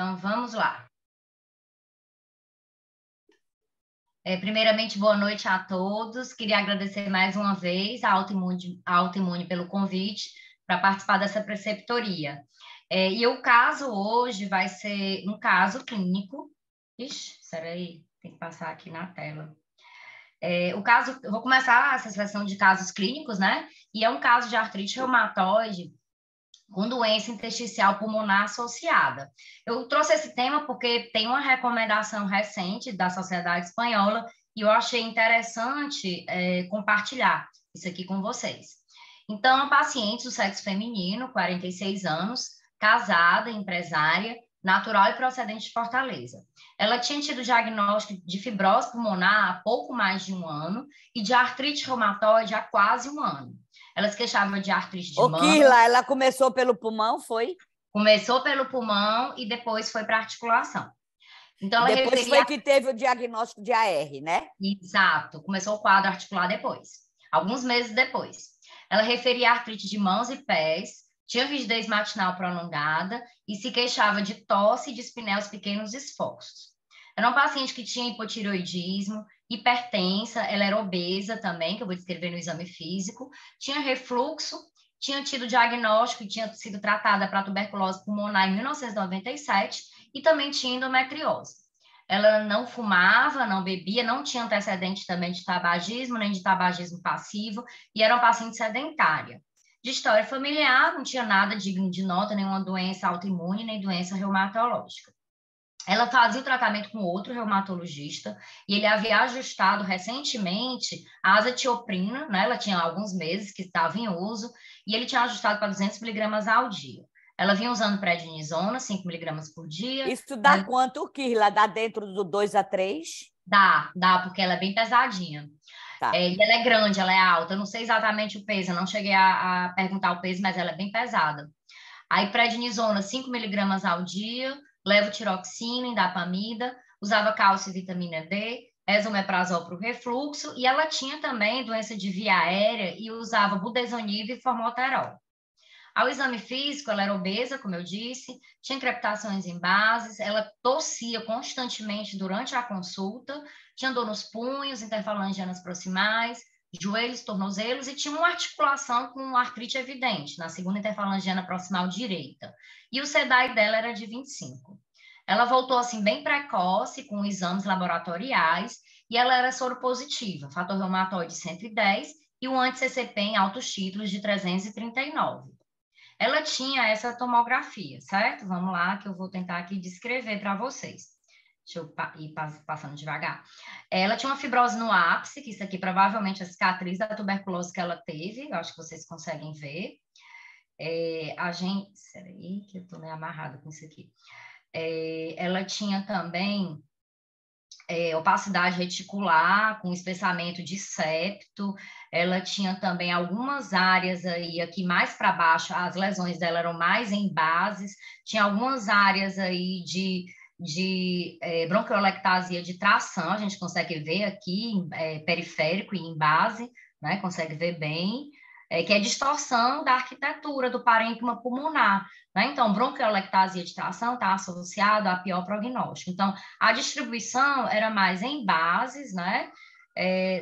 Então, vamos lá. Primeiramente, boa noite a todos. Queria agradecer mais uma vez a Autoimune pelo convite para participar dessa preceptoria. E o caso hoje vai ser um caso clínico. Ixi, peraí, tem que passar aqui na tela. Eu vou começar essa sessão de casos clínicos, né? E é um caso de artrite reumatoide com doença intersticial pulmonar associada. Eu trouxe esse tema porque tem uma recomendação recente da Sociedade Espanhola e eu achei interessante compartilhar isso aqui com vocês. Então, a paciente do sexo feminino, 46 anos, casada, empresária, natural e procedente de Fortaleza. Ela tinha tido diagnóstico de fibrose pulmonar há pouco mais de um ano e de artrite reumatoide há quase um ano. Ela se queixava de artrite de mão. Kirla, ela começou pelo pulmão, foi? Começou pelo pulmão e depois foi para a articulação. Então, ela depois foi que teve o diagnóstico de AR, né? Exato, começou o quadro articular depois, alguns meses depois. Ela referia artrite de mãos e pés, tinha rigidez matinal prolongada e se queixava de tosse e de espinéus pequenos esforços. Era uma paciente que tinha hipotireoidismo, hipertensa, ela era obesa também, que eu vou descrever no exame físico, tinha refluxo, tinha tido diagnóstico e tinha sido tratada para tuberculose pulmonar em 1997 e também tinha endometriose. Ela não fumava, não bebia, não tinha antecedente também de tabagismo, nem de tabagismo passivo, e era uma paciente sedentária. De história familiar, não tinha nada digno de nota, nenhuma doença autoimune, nem doença reumatológica. Ela fazia o tratamento com outro reumatologista e ele havia ajustado recentemente a azatioprina, né? Ela tinha alguns meses que estava em uso, e ele tinha ajustado para 200 miligramas ao dia. Ela vinha usando prednisona, 5 miligramas por dia. Isso dá quanto, Kirla? Dá dentro do 2 a 3? Dá, porque ela é bem pesadinha. Tá. E ela é grande, ela é alta. Eu não sei exatamente o peso, eu não cheguei a perguntar o peso, mas ela é bem pesada. Aí, prednisona, 5 miligramas ao dia, levotiroxina, indapamida, usava cálcio e vitamina D, esomeprazol para o refluxo, e ela tinha também doença de via aérea e usava budesonide e formoterol. Ao exame físico, ela era obesa, como eu disse, tinha crepitações em bases, ela tossia constantemente durante a consulta, tinha dor nos punhos, interfalangianas proximais, joelhos, tornozelos e tinha uma articulação com artrite evidente na segunda interfalangiana proximal direita. E o SEDAI dela era de 25. Ela voltou assim bem precoce, com exames laboratoriais, e ela era soropositiva, fator reumatoide 110 e o anti-CCP em altos títulos de 339. Ela tinha essa tomografia, certo? Vamos lá, que eu vou tentar aqui descrever para vocês. Deixa eu ir passando devagar. Ela tinha uma fibrose no ápice, que isso aqui provavelmente é a cicatriz da tuberculose que ela teve, eu acho que vocês conseguem ver. Peraí, que eu estou meio amarrada com isso aqui. Ela tinha também opacidade reticular, com espessamento de septo, ela tinha também algumas áreas aí, aqui mais para baixo, as lesões dela eram mais em bases, tinha algumas áreas aí de bronquiolectasia de tração, a gente consegue ver aqui, periférico e em base, né, consegue ver bem, que é distorção da arquitetura do parênquima pulmonar, né? Então, bronquiolectasia de tração está associado a pior prognóstico. Então, a distribuição era mais em bases, né?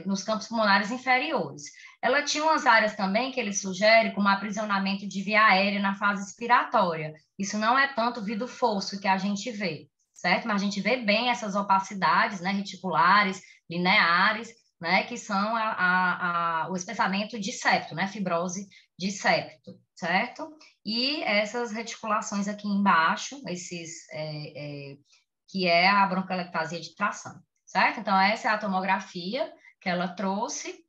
Nos campos pulmonares inferiores. Ela tinha umas áreas também que ele sugere como aprisionamento de via aérea na fase expiratória. Isso não é tanto vidro fosco que a gente vê, certo? Mas a gente vê bem essas opacidades, né? Reticulares, lineares, né? Que são o espessamento de septo, né? Fibrose de septo, certo? E essas reticulações aqui embaixo, que é a bronquiolectasia de tração, certo? Então, essa é a tomografia que ela trouxe.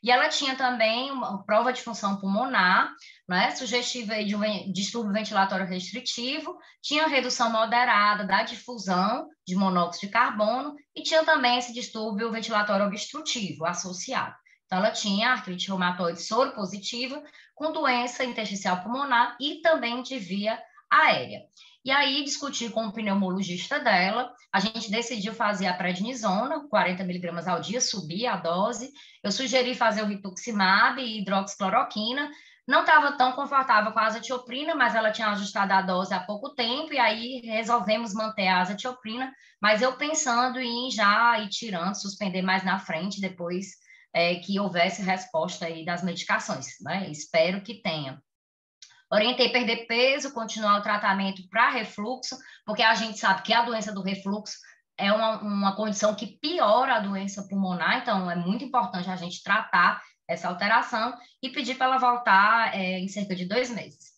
E ela tinha também uma prova de função pulmonar, né, sugestiva de um distúrbio ventilatório restritivo, tinha redução moderada da difusão de monóxido de carbono e tinha também esse distúrbio ventilatório obstrutivo associado. Então, ela tinha artrite reumatoide soropositiva com doença intersticial pulmonar e também de via aérea. E aí, discuti com o pneumologista dela, a gente decidiu fazer a prednisona, 40 miligramas ao dia, subir a dose. Eu sugeri fazer o rituximab e hidroxicloroquina, Não estava tão confortável com a azatioprina, mas ela tinha ajustado a dose há pouco tempo, e aí resolvemos manter a azatioprina, mas eu pensando em já ir tirando, suspender mais na frente, depois que houvesse resposta aí das medicações, né? Espero que tenha. Orientei perder peso, continuar o tratamento para refluxo, porque a gente sabe que a doença do refluxo é uma condição que piora a doença pulmonar, então é muito importante a gente tratar essa alteração e pedir para ela voltar em cerca de 2 meses.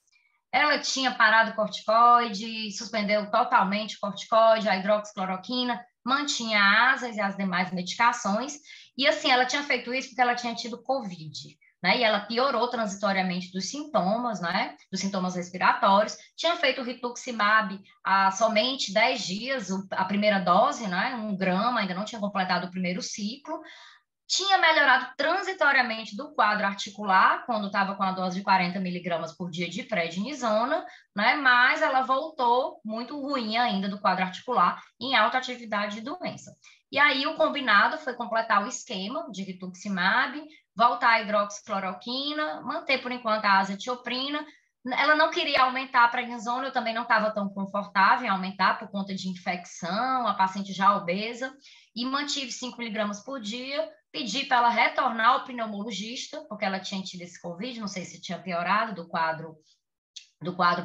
Ela tinha parado o corticoide, suspendeu totalmente o corticoide, a hidroxicloroquina, mantinha asas e as demais medicações, e assim, ela tinha feito isso porque ela tinha tido Covid, né? E ela piorou transitoriamente dos sintomas, né? Dos sintomas respiratórios. Tinha feito o rituximab há somente 10 dias, a primeira dose, né? 1 grama, ainda não tinha completado o primeiro ciclo. Tinha melhorado transitoriamente do quadro articular, quando estava com a dose de 40 miligramas por dia de prednisona, né? Mas ela voltou muito ruim ainda do quadro articular, em alta atividade de doença. E aí o combinado foi completar o esquema de rituximab, voltar a hidroxicloroquina, manter por enquanto a azatioprina. Ela não queria aumentar a prednisona, eu também não estava tão confortável em aumentar por conta de infecção, a paciente já obesa, e mantive 5 miligramas por dia. Pedi para ela retornar ao pneumologista, porque ela tinha tido esse Covid, não sei se tinha piorado do quadro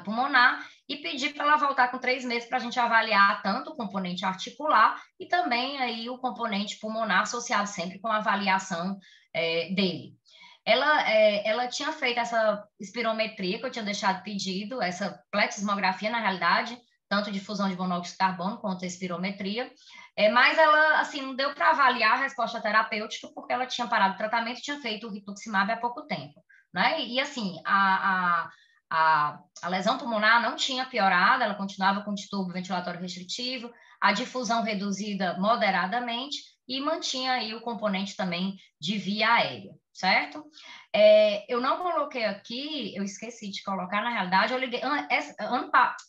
pulmonar, e pedi para ela voltar com 3 meses para a gente avaliar tanto o componente articular e também aí o componente pulmonar, associado sempre com a avaliação dele. Ela tinha feito essa espirometria que eu tinha deixado pedido, essa plexismografia, na realidade, tanto de fusão de monóxido de carbono quanto a espirometria, mas ela, assim, não deu para avaliar a resposta terapêutica porque ela tinha parado o tratamento e tinha feito o rituximab há pouco tempo, né? E assim, a lesão pulmonar não tinha piorado, ela continuava com distúrbio ventilatório restritivo, a difusão reduzida moderadamente e mantinha aí o componente também de via aérea, certo? Eu não coloquei aqui, eu esqueci de colocar, na realidade, eu liguei,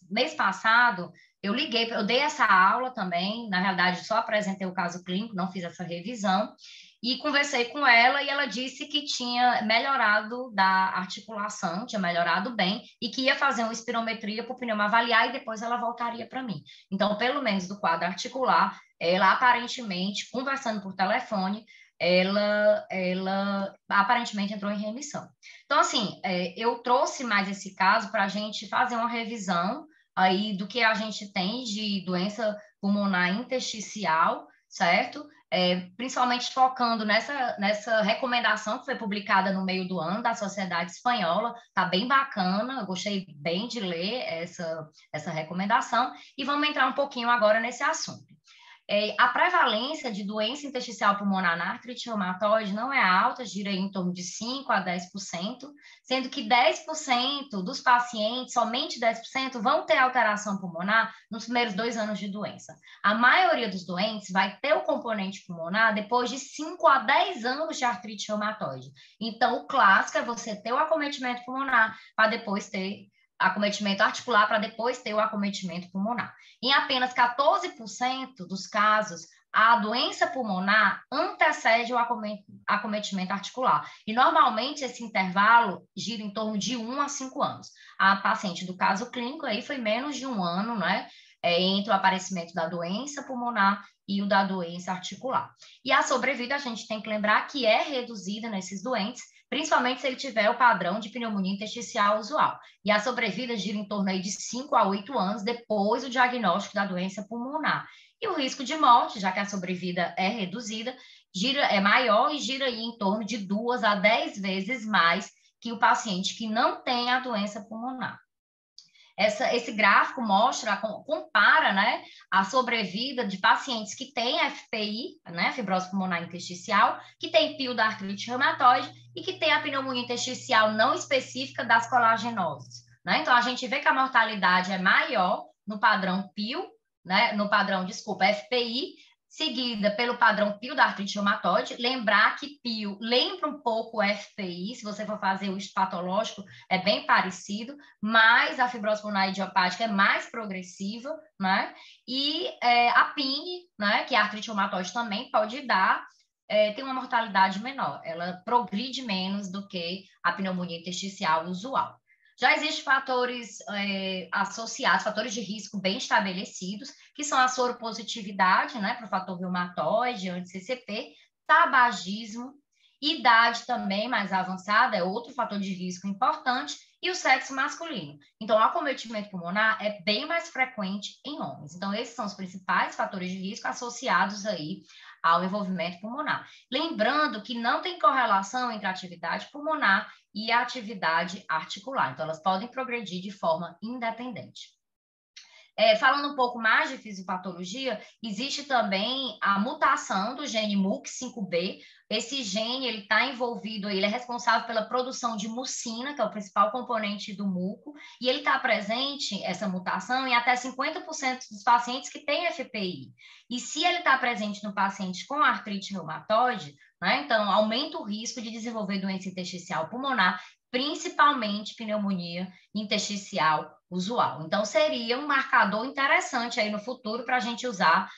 mês passado, eu dei essa aula também, na realidade só apresentei o caso clínico, não fiz essa revisão, e conversei com ela e ela disse que tinha melhorado da articulação, tinha melhorado bem, e que ia fazer uma espirometria para o pneumo avaliar e depois ela voltaria para mim. Então, pelo menos do quadro articular, ela aparentemente, conversando por telefone, ela aparentemente entrou em remissão. Então, assim, eu trouxe mais esse caso para a gente fazer uma revisão aí do que a gente tem de doença pulmonar intersticial, certo? Principalmente focando nessa recomendação que foi publicada no meio do ano da Sociedade Espanhola, tá bem bacana, eu gostei bem de ler essa recomendação, e vamos entrar um pouquinho agora nesse assunto. A prevalência de doença intersticial pulmonar na artrite reumatoide não é alta, gira em torno de 5 a 10%, sendo que 10% dos pacientes, somente 10%, vão ter alteração pulmonar nos primeiros 2 anos de doença. A maioria dos doentes vai ter o componente pulmonar depois de 5 a 10 anos de artrite reumatoide. Então, o clássico é você ter o acometimento pulmonar para depois ter acometimento articular para depois ter o acometimento pulmonar. Em apenas 14% dos casos, a doença pulmonar antecede o acometimento articular. E, normalmente, esse intervalo gira em torno de 1 a 5 anos. A paciente do caso clínico aí foi menos de 1 ano, né? Entre o aparecimento da doença pulmonar e o da doença articular. E a sobrevida, a gente tem que lembrar que é reduzida nesses doentes, principalmente se ele tiver o padrão de pneumonia intersticial usual. E a sobrevida gira em torno aí de 5 a 8 anos depois do diagnóstico da doença pulmonar. E o risco de morte, já que a sobrevida é reduzida, é maior e gira aí em torno de 2 a 10 vezes mais que o paciente que não tem a doença pulmonar. Esse gráfico compara, né, a sobrevida de pacientes que têm FPI, né, fibrose pulmonar intersticial, que tem PIO da artrite reumatoide e que tem a pneumonia intersticial não específica das colagenoses, né? Então, a gente vê que a mortalidade é maior no padrão PIO, né, FPI, seguida pelo padrão PIO da artrite reumatoide. Lembrar que PIO lembra um pouco o FPI, se você for fazer o histopatológico, é bem parecido, mas a fibrose pulmonar idiopática é mais progressiva, né? E a PIN, né, que é a artrite reumatoide também pode dar tem uma mortalidade menor, ela progride menos do que a pneumonia intersticial usual. Já existem fatores associados, fatores de risco bem estabelecidos, que são a soropositividade, né, para o fator reumatoide, anti-CCP, tabagismo, idade também mais avançada, é outro fator de risco importante, e o sexo masculino. Então, o acometimento pulmonar é bem mais frequente em homens. Então, esses são os principais fatores de risco associados aí ao envolvimento pulmonar. Lembrando que não tem correlação entre a atividade pulmonar e a atividade articular. Então, elas podem progredir de forma independente. Falando um pouco mais de fisiopatologia, existe também a mutação do gene MUC5B. Esse gene ele está envolvido, ele é responsável pela produção de mucina, que é o principal componente do muco, e ele está presente, essa mutação, em até 50% dos pacientes que têm FPI. E se ele está presente no paciente com artrite reumatoide, né, então aumenta o risco de desenvolver doença intersticial pulmonar, principalmente pneumonia intersticial usual. Então, seria um marcador interessante aí no futuro para a gente usar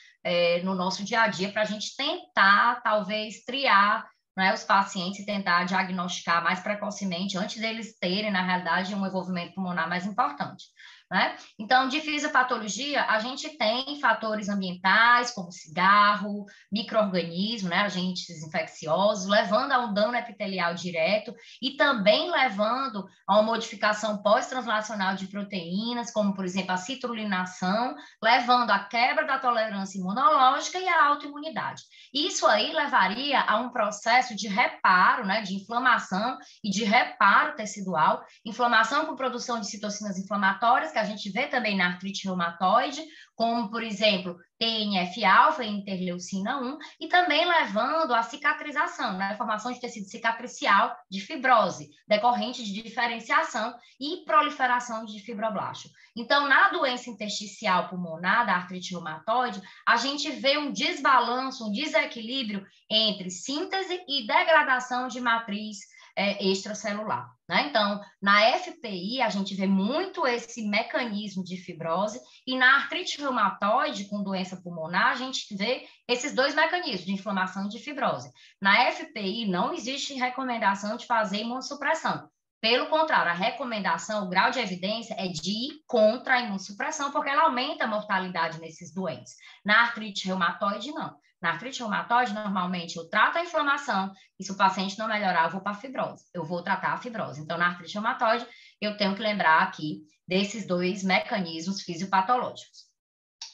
no nosso dia a dia, para a gente tentar, talvez, triar, né, os pacientes e tentar diagnosticar mais precocemente, antes deles terem, na realidade, um envolvimento pulmonar mais importante. Né? Então, de fisiopatologia, a gente tem fatores ambientais, como cigarro, micro-organismos, né, agentes infecciosos, levando a um dano epitelial direto e também levando a uma modificação pós-translacional de proteínas, como, por exemplo, a citrulinação, levando à quebra da tolerância imunológica e à autoimunidade. Isso aí levaria a um processo de reparo, né, de inflamação e de reparo tecidual, inflamação com produção de citocinas inflamatórias, que a gente vê também na artrite reumatoide, como, por exemplo, TNF-alfa e interleucina 1, e também levando à cicatrização, né? A formação de tecido cicatricial de fibrose, decorrente de diferenciação e proliferação de fibroblasto. Então, na doença intersticial pulmonar, da artrite reumatoide, a gente vê um desbalanço, um desequilíbrio entre síntese e degradação de matriz extracelular. Né? Então, na FPI, a gente vê muito esse mecanismo de fibrose, e na artrite reumatoide, com doença pulmonar, a gente vê esses dois mecanismos, de inflamação e de fibrose. Na FPI, não existe recomendação de fazer imunossupressão. Pelo contrário, a recomendação, o grau de evidência é de ir contra a imunossupressão, porque ela aumenta a mortalidade nesses doentes. Na artrite reumatoide, não. Na artrite reumatoide, normalmente, eu trato a inflamação, e se o paciente não melhorar, eu vou para a fibrose. Eu vou tratar a fibrose. Então, na artrite reumatoide, eu tenho que lembrar aqui desses dois mecanismos fisiopatológicos.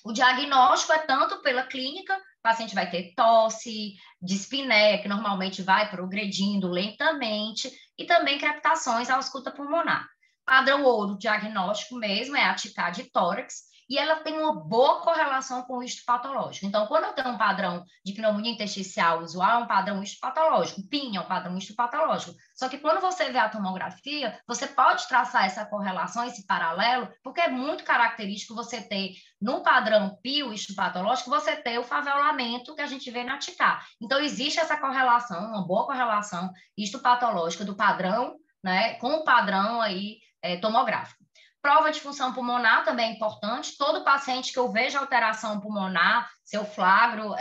O diagnóstico é tanto pela clínica, o paciente vai ter tosse, dispneia, que normalmente vai progredindo lentamente, e também crepitações à ausculta pulmonar. Padrão ouro diagnóstico mesmo é a TICAD de tórax, e ela tem uma boa correlação com o histopatológico. Então, quando eu tenho um padrão de pneumonia intersticial usual, é um padrão histopatológico, PIN é um padrão histopatológico. Só que quando você vê a tomografia, você pode traçar essa correlação, esse paralelo, porque é muito característico você ter, no padrão PIO histopatológico, você ter o favelamento que a gente vê na TICA. Então, existe essa correlação, uma boa correlação histopatológica do padrão, né, com o padrão aí tomográfico. Prova de função pulmonar também é importante. Todo paciente que eu vejo alteração pulmonar, se eu flagro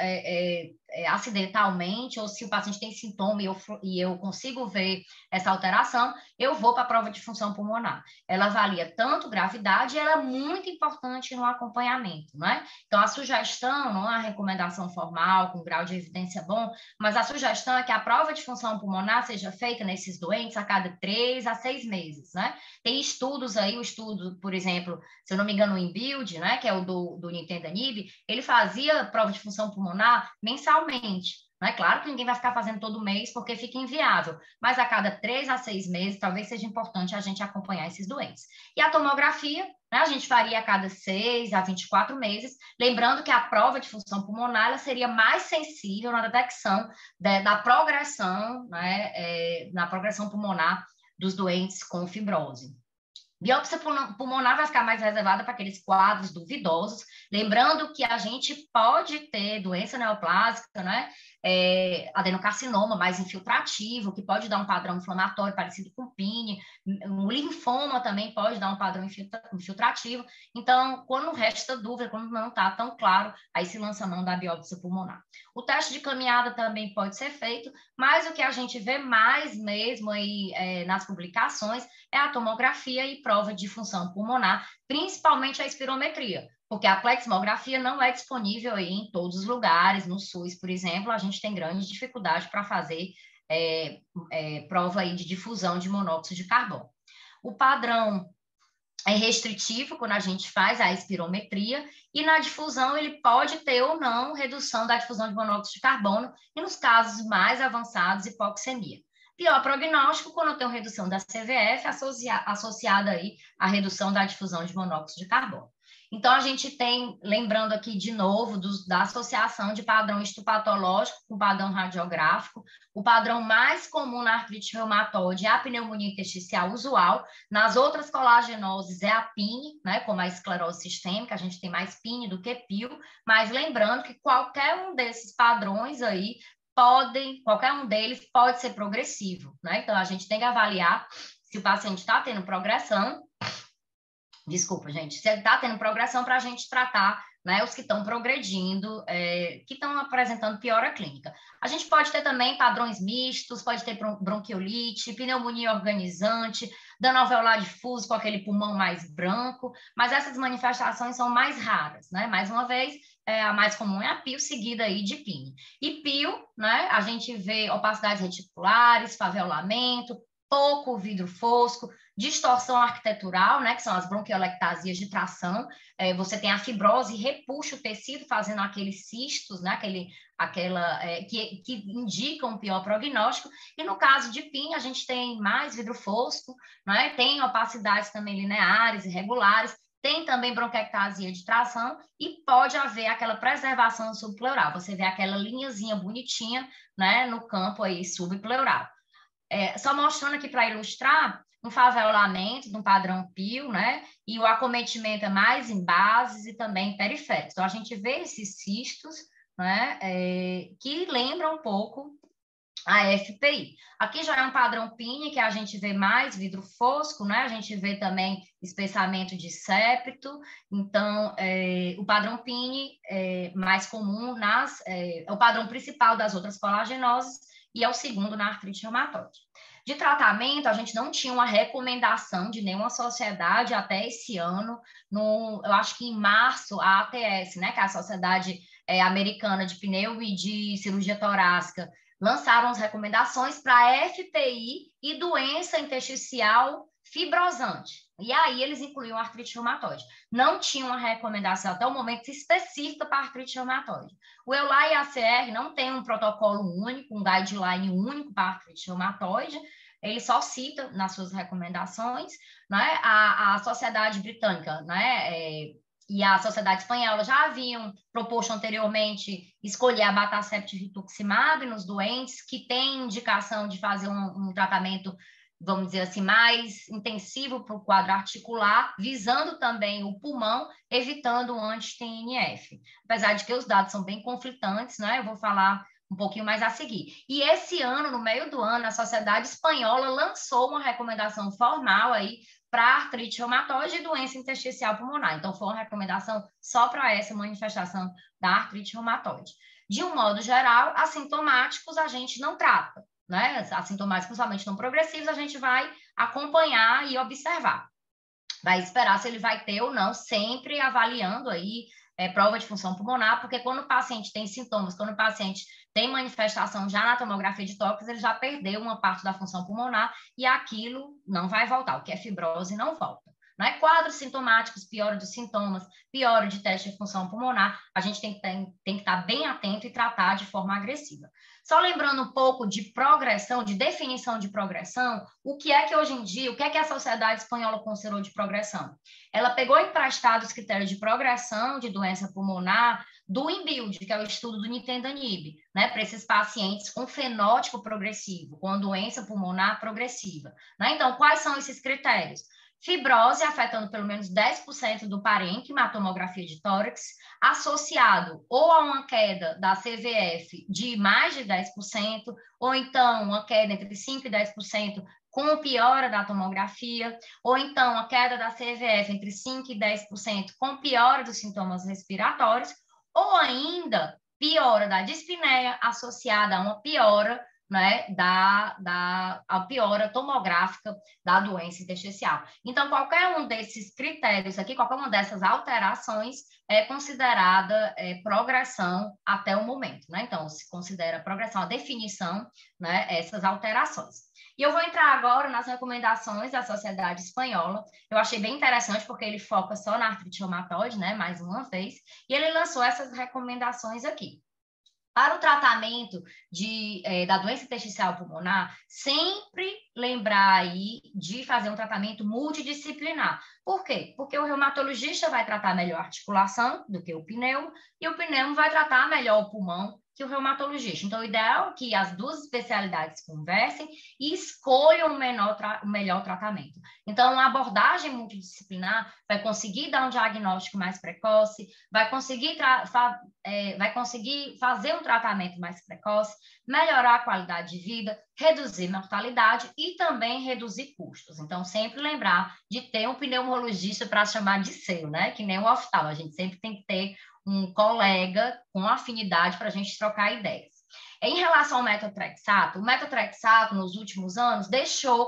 acidentalmente, ou se o paciente tem sintoma e eu consigo ver essa alteração, eu vou para a prova de função pulmonar. Ela avalia tanto gravidade e ela é muito importante no acompanhamento, né? Então, a sugestão, não é a recomendação formal, com grau de evidência bom, mas a sugestão é que a prova de função pulmonar seja feita nesses doentes a cada 3 a 6 meses, né? Tem estudos aí, o estudo, por exemplo, se eu não me engano, o InBuild, né, que é o do Nintendo Nib, ele fazia prova de função pulmonar mensalmente. Não é claro que ninguém vai ficar fazendo todo mês porque fica inviável, mas a cada 3 a 6 meses talvez seja importante a gente acompanhar esses doentes. E a tomografia, né, a gente faria a cada 6 a 24 meses, lembrando que a prova de função pulmonar ela seria mais sensível na detecção da progressão, né, na progressão pulmonar dos doentes com fibrose. Biópsia pulmonar vai ficar mais reservada para aqueles quadros duvidosos, lembrando que a gente pode ter doença neoplásica, né? Adenocarcinoma mais infiltrativo, que pode dar um padrão inflamatório parecido com PIN, o linfoma também pode dar um padrão infiltrativo. Então, quando resta dúvida, quando não está tão claro, aí se lança a mão da biópsia pulmonar. O teste de caminhada também pode ser feito, mas o que a gente vê mais mesmo aí nas publicações é a tomografia e prova de função pulmonar, principalmente a espirometria, porque a plexmografia não é disponível aí em todos os lugares. No SUS, por exemplo, a gente tem grande dificuldade para fazer prova aí de difusão de monóxido de carbono. O padrão é restritivo quando a gente faz a espirometria, e na difusão ele pode ter ou não redução da difusão de monóxido de carbono, e nos casos mais avançados, hipoxemia. Pior prognóstico quando eu tenho redução da CVF associada aí à redução da difusão de monóxido de carbono. Então, a gente tem, lembrando aqui de novo, da associação de padrão histopatológico com padrão radiográfico. O padrão mais comum na artrite reumatoide é a pneumonia intersticial usual. Nas outras colagenoses é a PIN, né, como a esclerose sistêmica, a gente tem mais PIN do que PIL, mas lembrando que qualquer um desses padrões aí qualquer um deles pode ser progressivo, né? Então, a gente tem que avaliar se o paciente está tendo progressão. Desculpa, gente. Se ele está tendo progressão, para a gente tratar, né, os que estão progredindo, que estão apresentando piora clínica. A gente pode ter também padrões mistos, pode ter bronquiolite, pneumonia organizante, dano alveolar difuso com aquele pulmão mais branco, mas essas manifestações são mais raras, né? Mais uma vez, a mais comum é a PIL, seguida aí de PIN. E PIL, né, a gente vê opacidades reticulares, favelamento, pouco vidro fosco, distorção arquitetural, né, que são as bronquiolectasias de tração. Você tem a fibrose, repuxa o tecido, fazendo aqueles cistos, né, que indicam um pior prognóstico. E no caso de PIN, a gente tem mais vidro fosco, né, tem opacidades também lineares, irregulares, tem também bronquiectasia de tração e pode haver aquela preservação subpleural. Você vê aquela linhazinha bonitinha, né, no campo aí subpleural. Só mostrando aqui para ilustrar um favelamento de um padrão PIL, né? E o acometimento é mais em bases e também periféricos. Então, a gente vê esses cistos, né? Que lembram um pouco a FPI. Aqui já é um padrão PIN, que a gente vê mais vidro fosco, né? A gente vê também espessamento de septo. Então, o padrão PIN é mais comum é o padrão principal das outras colagenoses, e é o segundo na artrite reumatoide. De tratamento, a gente não tinha uma recomendação de nenhuma sociedade até esse ano, eu acho que em março, a ATS, né, que é a Sociedade Americana de Pneu e de Cirurgia Torácica, lançaram as recomendações para FPI e doença intersticial fibrosante. E aí eles incluíam a artrite reumatoide. Não tinha uma recomendação até o momento específica para a artrite reumatoide. O EULAR e a ACR não tem um protocolo único, um guideline único para a artrite reumatoide. Ele só cita nas suas recomendações, né? A Sociedade Britânica, né? E a Sociedade Espanhola já haviam proposto anteriormente escolher a abatacept e rituximab nos doentes que têm indicação de fazer um tratamento, vamos dizer assim, mais intensivo para o quadro articular, visando também o pulmão, evitando o anti-TNF. Apesar de que os dados são bem conflitantes, né? Eu vou falar um pouquinho mais a seguir. E esse ano, no meio do ano, a Sociedade Espanhola lançou uma recomendação formal aí para artrite reumatoide e doença intersticial pulmonar. Então, foi uma recomendação só para essa manifestação da artrite reumatoide. De um modo geral, assintomáticos a gente não trata, né? Assintomáticos, principalmente não progressivos, a gente vai acompanhar e observar. Vai esperar se ele vai ter ou não, sempre avaliando aí prova de função pulmonar, porque quando o paciente tem sintomas, quando o paciente tem manifestação já na tomografia de tórax, ele já perdeu uma parte da função pulmonar e aquilo não vai voltar, o que é fibrose não volta. Né? Quadros sintomáticos, piora dos sintomas, piora de teste de função pulmonar, a gente tem que estar bem atento e tratar de forma agressiva. Só lembrando um pouco de progressão, de definição de progressão, o que é que hoje em dia, o que é que a Sociedade Espanhola considerou de progressão? Ela pegou emprestado os critérios de progressão de doença pulmonar do INBUILD, que é o estudo do Nintedanib, né, para esses pacientes com fenótipo progressivo, com doença pulmonar progressiva. Né? Então, quais são esses critérios? Fibrose afetando pelo menos 10% do parênquima, a tomografia de tórax, associado ou a uma queda da CVF de mais de 10%, ou então uma queda entre 5% e 10% com piora da tomografia, ou então a queda da CVF entre 5% e 10% com piora dos sintomas respiratórios, ou ainda piora da dispneia associada a uma piora, né, a piora tomográfica da doença intersticial. Então, qualquer um desses critérios aqui, qualquer uma dessas alterações é considerada progressão até o momento, né? Então, se considera progressão, a definição, né, essas alterações. E eu vou entrar agora nas recomendações da Sociedade Espanhola. Eu achei bem interessante porque ele foca só na artrite reumatoide, né, mais uma vez, e ele lançou essas recomendações aqui. Para o tratamento da doença intersticial pulmonar, sempre lembrar aí de fazer um tratamento multidisciplinar. Por quê? Porque o reumatologista vai tratar melhor a articulação do que o pneumo, e o pneumo vai tratar melhor o pulmão que o reumatologista. Então, o ideal é que as duas especialidades conversem e escolham o melhor tratamento. Então, uma abordagem multidisciplinar vai conseguir dar um diagnóstico mais precoce, vai conseguir fazer um tratamento mais precoce, melhorar a qualidade de vida, reduzir mortalidade e também reduzir custos. Então, sempre lembrar de ter um pneumologista para chamar de seu, né? Que nem o oftalmo, a gente sempre tem que ter um colega com afinidade para a gente trocar ideias. Em relação ao metotrexato, o metotrexato, nos últimos anos,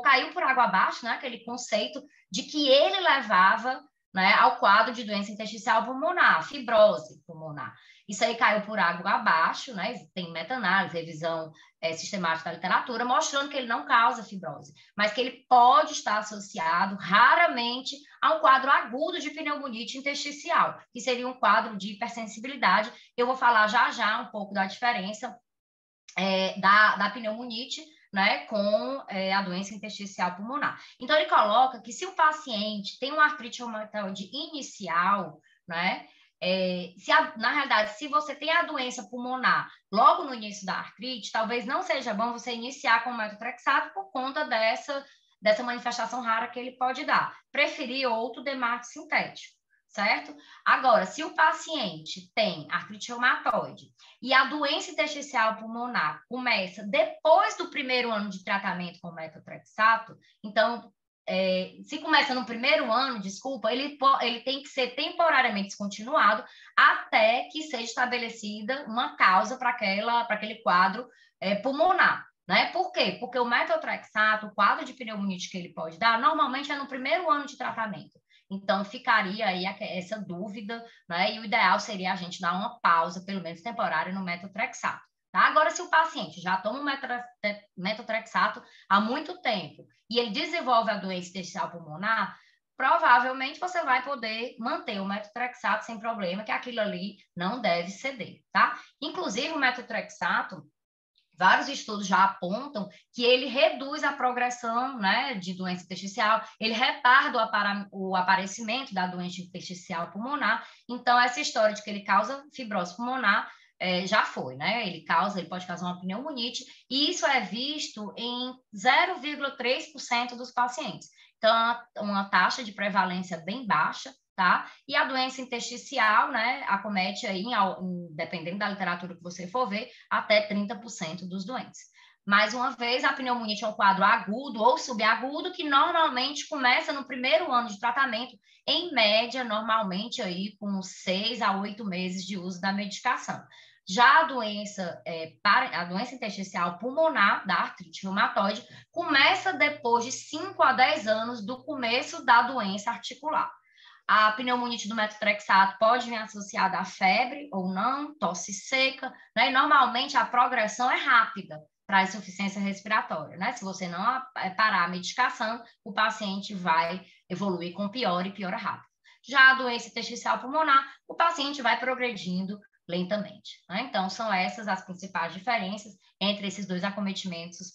caiu por água abaixo, né, aquele conceito de que ele levava, né, ao quadro de doença intersticial pulmonar, fibrose pulmonar. Isso aí caiu por água abaixo, né? Tem meta-análise, revisão sistemática da literatura, mostrando que ele não causa fibrose, mas que ele pode estar associado, raramente, a um quadro agudo de pneumonite intersticial, que seria um quadro de hipersensibilidade. Eu vou falar já um pouco da diferença da pneumonite, né, com a doença intersticial pulmonar. Então, ele coloca que se o paciente tem uma artrite reumatoide inicial, né, na realidade, se você tem a doença pulmonar logo no início da artrite, talvez não seja bom você iniciar com o metotrexato por conta dessa manifestação rara que ele pode dar. Preferir outro DMARD sintético, certo? Agora, se o paciente tem artrite reumatoide e a doença intersticial pulmonar começa depois do primeiro ano de tratamento com metotrexato, então, se começa no primeiro ano, ele tem que ser temporariamente descontinuado até que seja estabelecida uma causa para aquele quadro pulmonar. Né? Por quê? Porque o metotrexato, o quadro de pneumonite que ele pode dar, normalmente é no primeiro ano de tratamento. Então, ficaria aí essa dúvida, né? E o ideal seria a gente dar uma pausa, pelo menos temporária, no metotrexato. Tá? Agora, se o paciente já toma o metotrexato há muito tempo e ele desenvolve a doença intersticial pulmonar, provavelmente você vai poder manter o metotrexato sem problema, que aquilo ali não deve ceder, tá? Inclusive, o metotrexato, vários estudos já apontam que ele reduz a progressão, né, de doença intersticial, ele retarda o aparecimento da doença intersticial pulmonar. Então, essa história de que ele causa fibrose pulmonar já foi, né? Ele pode causar uma pneumonite, e isso é visto em 0,3% dos pacientes. Então, uma taxa de prevalência bem baixa, tá? E a doença intersticial, né, acomete aí, dependendo da literatura que você for ver, até 30% dos doentes. Mais uma vez, a pneumonite é um quadro agudo ou subagudo que normalmente começa no primeiro ano de tratamento, em média, normalmente aí com 6 a 8 meses de uso da medicação. Já a doença intersticial pulmonar, da artrite reumatoide, começa depois de 5 a 10 anos do começo da doença articular. A pneumonite do metotrexato pode vir associada à febre ou não, tosse seca, né? E normalmente a progressão é rápida para a insuficiência respiratória, né? Se você não parar a medicação, o paciente vai evoluir com pior e piora rápido. Já a doença intersticial pulmonar, o paciente vai progredindo lentamente, né? Então, são essas as principais diferenças entre esses dois acometimentos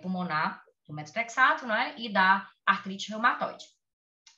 pulmonar do metotrexato, né? E da artrite reumatoide.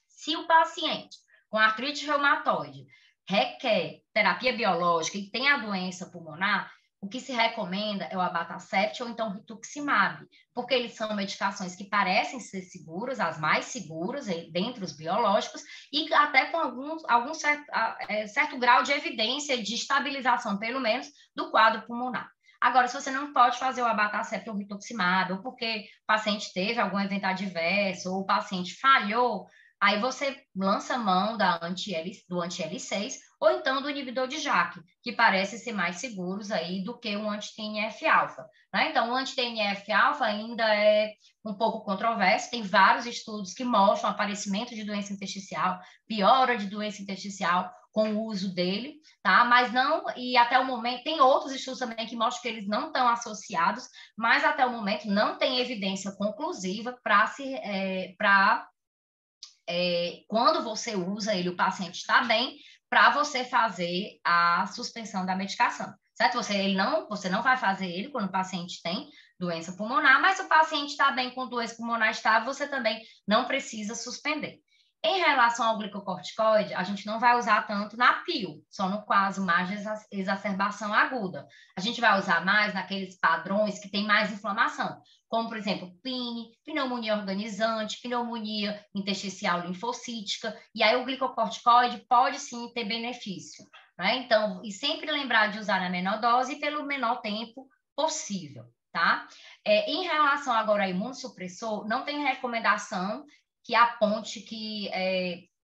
Se o paciente com artrite reumatoide requer terapia biológica e tem a doença pulmonar, o que se recomenda é o abatacept ou então o rituximab, porque eles são medicações que parecem ser seguras, as mais seguras dentre os biológicos, e até com algum certo grau de evidência de estabilização, pelo menos, do quadro pulmonar. Agora, se você não pode fazer o abatacept ou rituximab, ou porque o paciente teve algum evento adverso, ou o paciente falhou, aí você lança mão do anti-L6 ou então do inibidor de JAK, que parece ser mais seguros aí do que o anti-TNF-alfa, né? Então, o anti-TNF-alfa ainda é um pouco controverso, tem vários estudos que mostram aparecimento de doença intersticial, piora de doença intersticial com o uso dele, tá? Mas não, e até o momento, tem outros estudos também que mostram que eles não estão associados, mas até o momento não tem evidência conclusiva para quando você usa ele, o paciente está bem, para você fazer a suspensão da medicação, certo? Você não vai fazer ele quando o paciente tem doença pulmonar, mas se o paciente está bem com doença pulmonar estável, você também não precisa suspender. Em relação ao glicocorticoide, a gente não vai usar tanto na PIL, só no caso mais de exacerbação aguda. A gente vai usar mais naqueles padrões que tem mais inflamação, como, por exemplo, PIN, pneumonia organizante, pneumonia intersticial linfocítica, e aí o glicocorticoide pode sim ter benefício, né? Então, e sempre lembrar de usar na menor dose e pelo menor tempo possível, tá? Em relação agora ao imunossupressor, não tem recomendação que aponte, que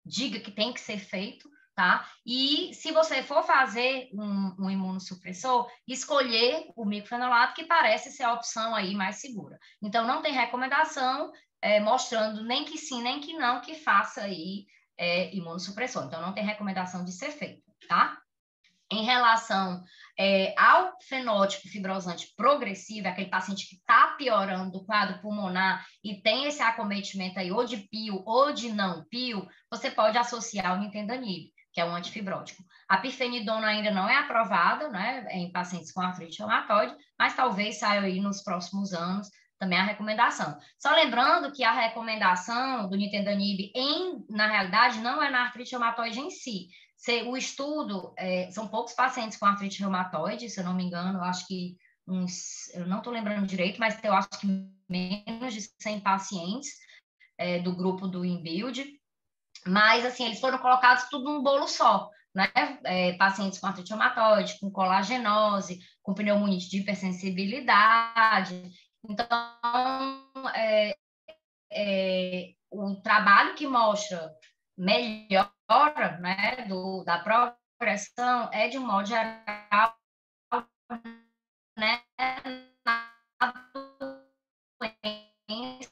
diga que tem que ser feito, tá? E se você for fazer um imunossupressor, escolher o microfenolato, que parece ser a opção aí mais segura. Então, não tem recomendação mostrando nem que sim, nem que não, que faça aí imunossupressor. Então, não tem recomendação de ser feito, tá? Em relação ao fenótipo fibrosante progressivo, aquele paciente que está piorando do quadro pulmonar e tem esse acometimento aí ou de PIL ou de não PIL, você pode associar o nintedanib, que é um antifibrótico. A pirfenidona ainda não é aprovada, né, em pacientes com artrite reumatoide, mas talvez saia aí nos próximos anos também a recomendação. Só lembrando que a recomendação do nintedanib, na realidade, não é na artrite reumatoide em si. O estudo, são poucos pacientes com artrite reumatoide, se eu não me engano, eu acho que eu não estou lembrando direito, mas eu acho que menos de 100 pacientes do grupo do InBuild, mas, assim, eles foram colocados tudo num bolo só, né? Pacientes com artrite reumatoide, com colagenose, com pneumonite de hipersensibilidade. Então, o trabalho que mostra melhora, né, da progressão é, de um modo geral, né, na doença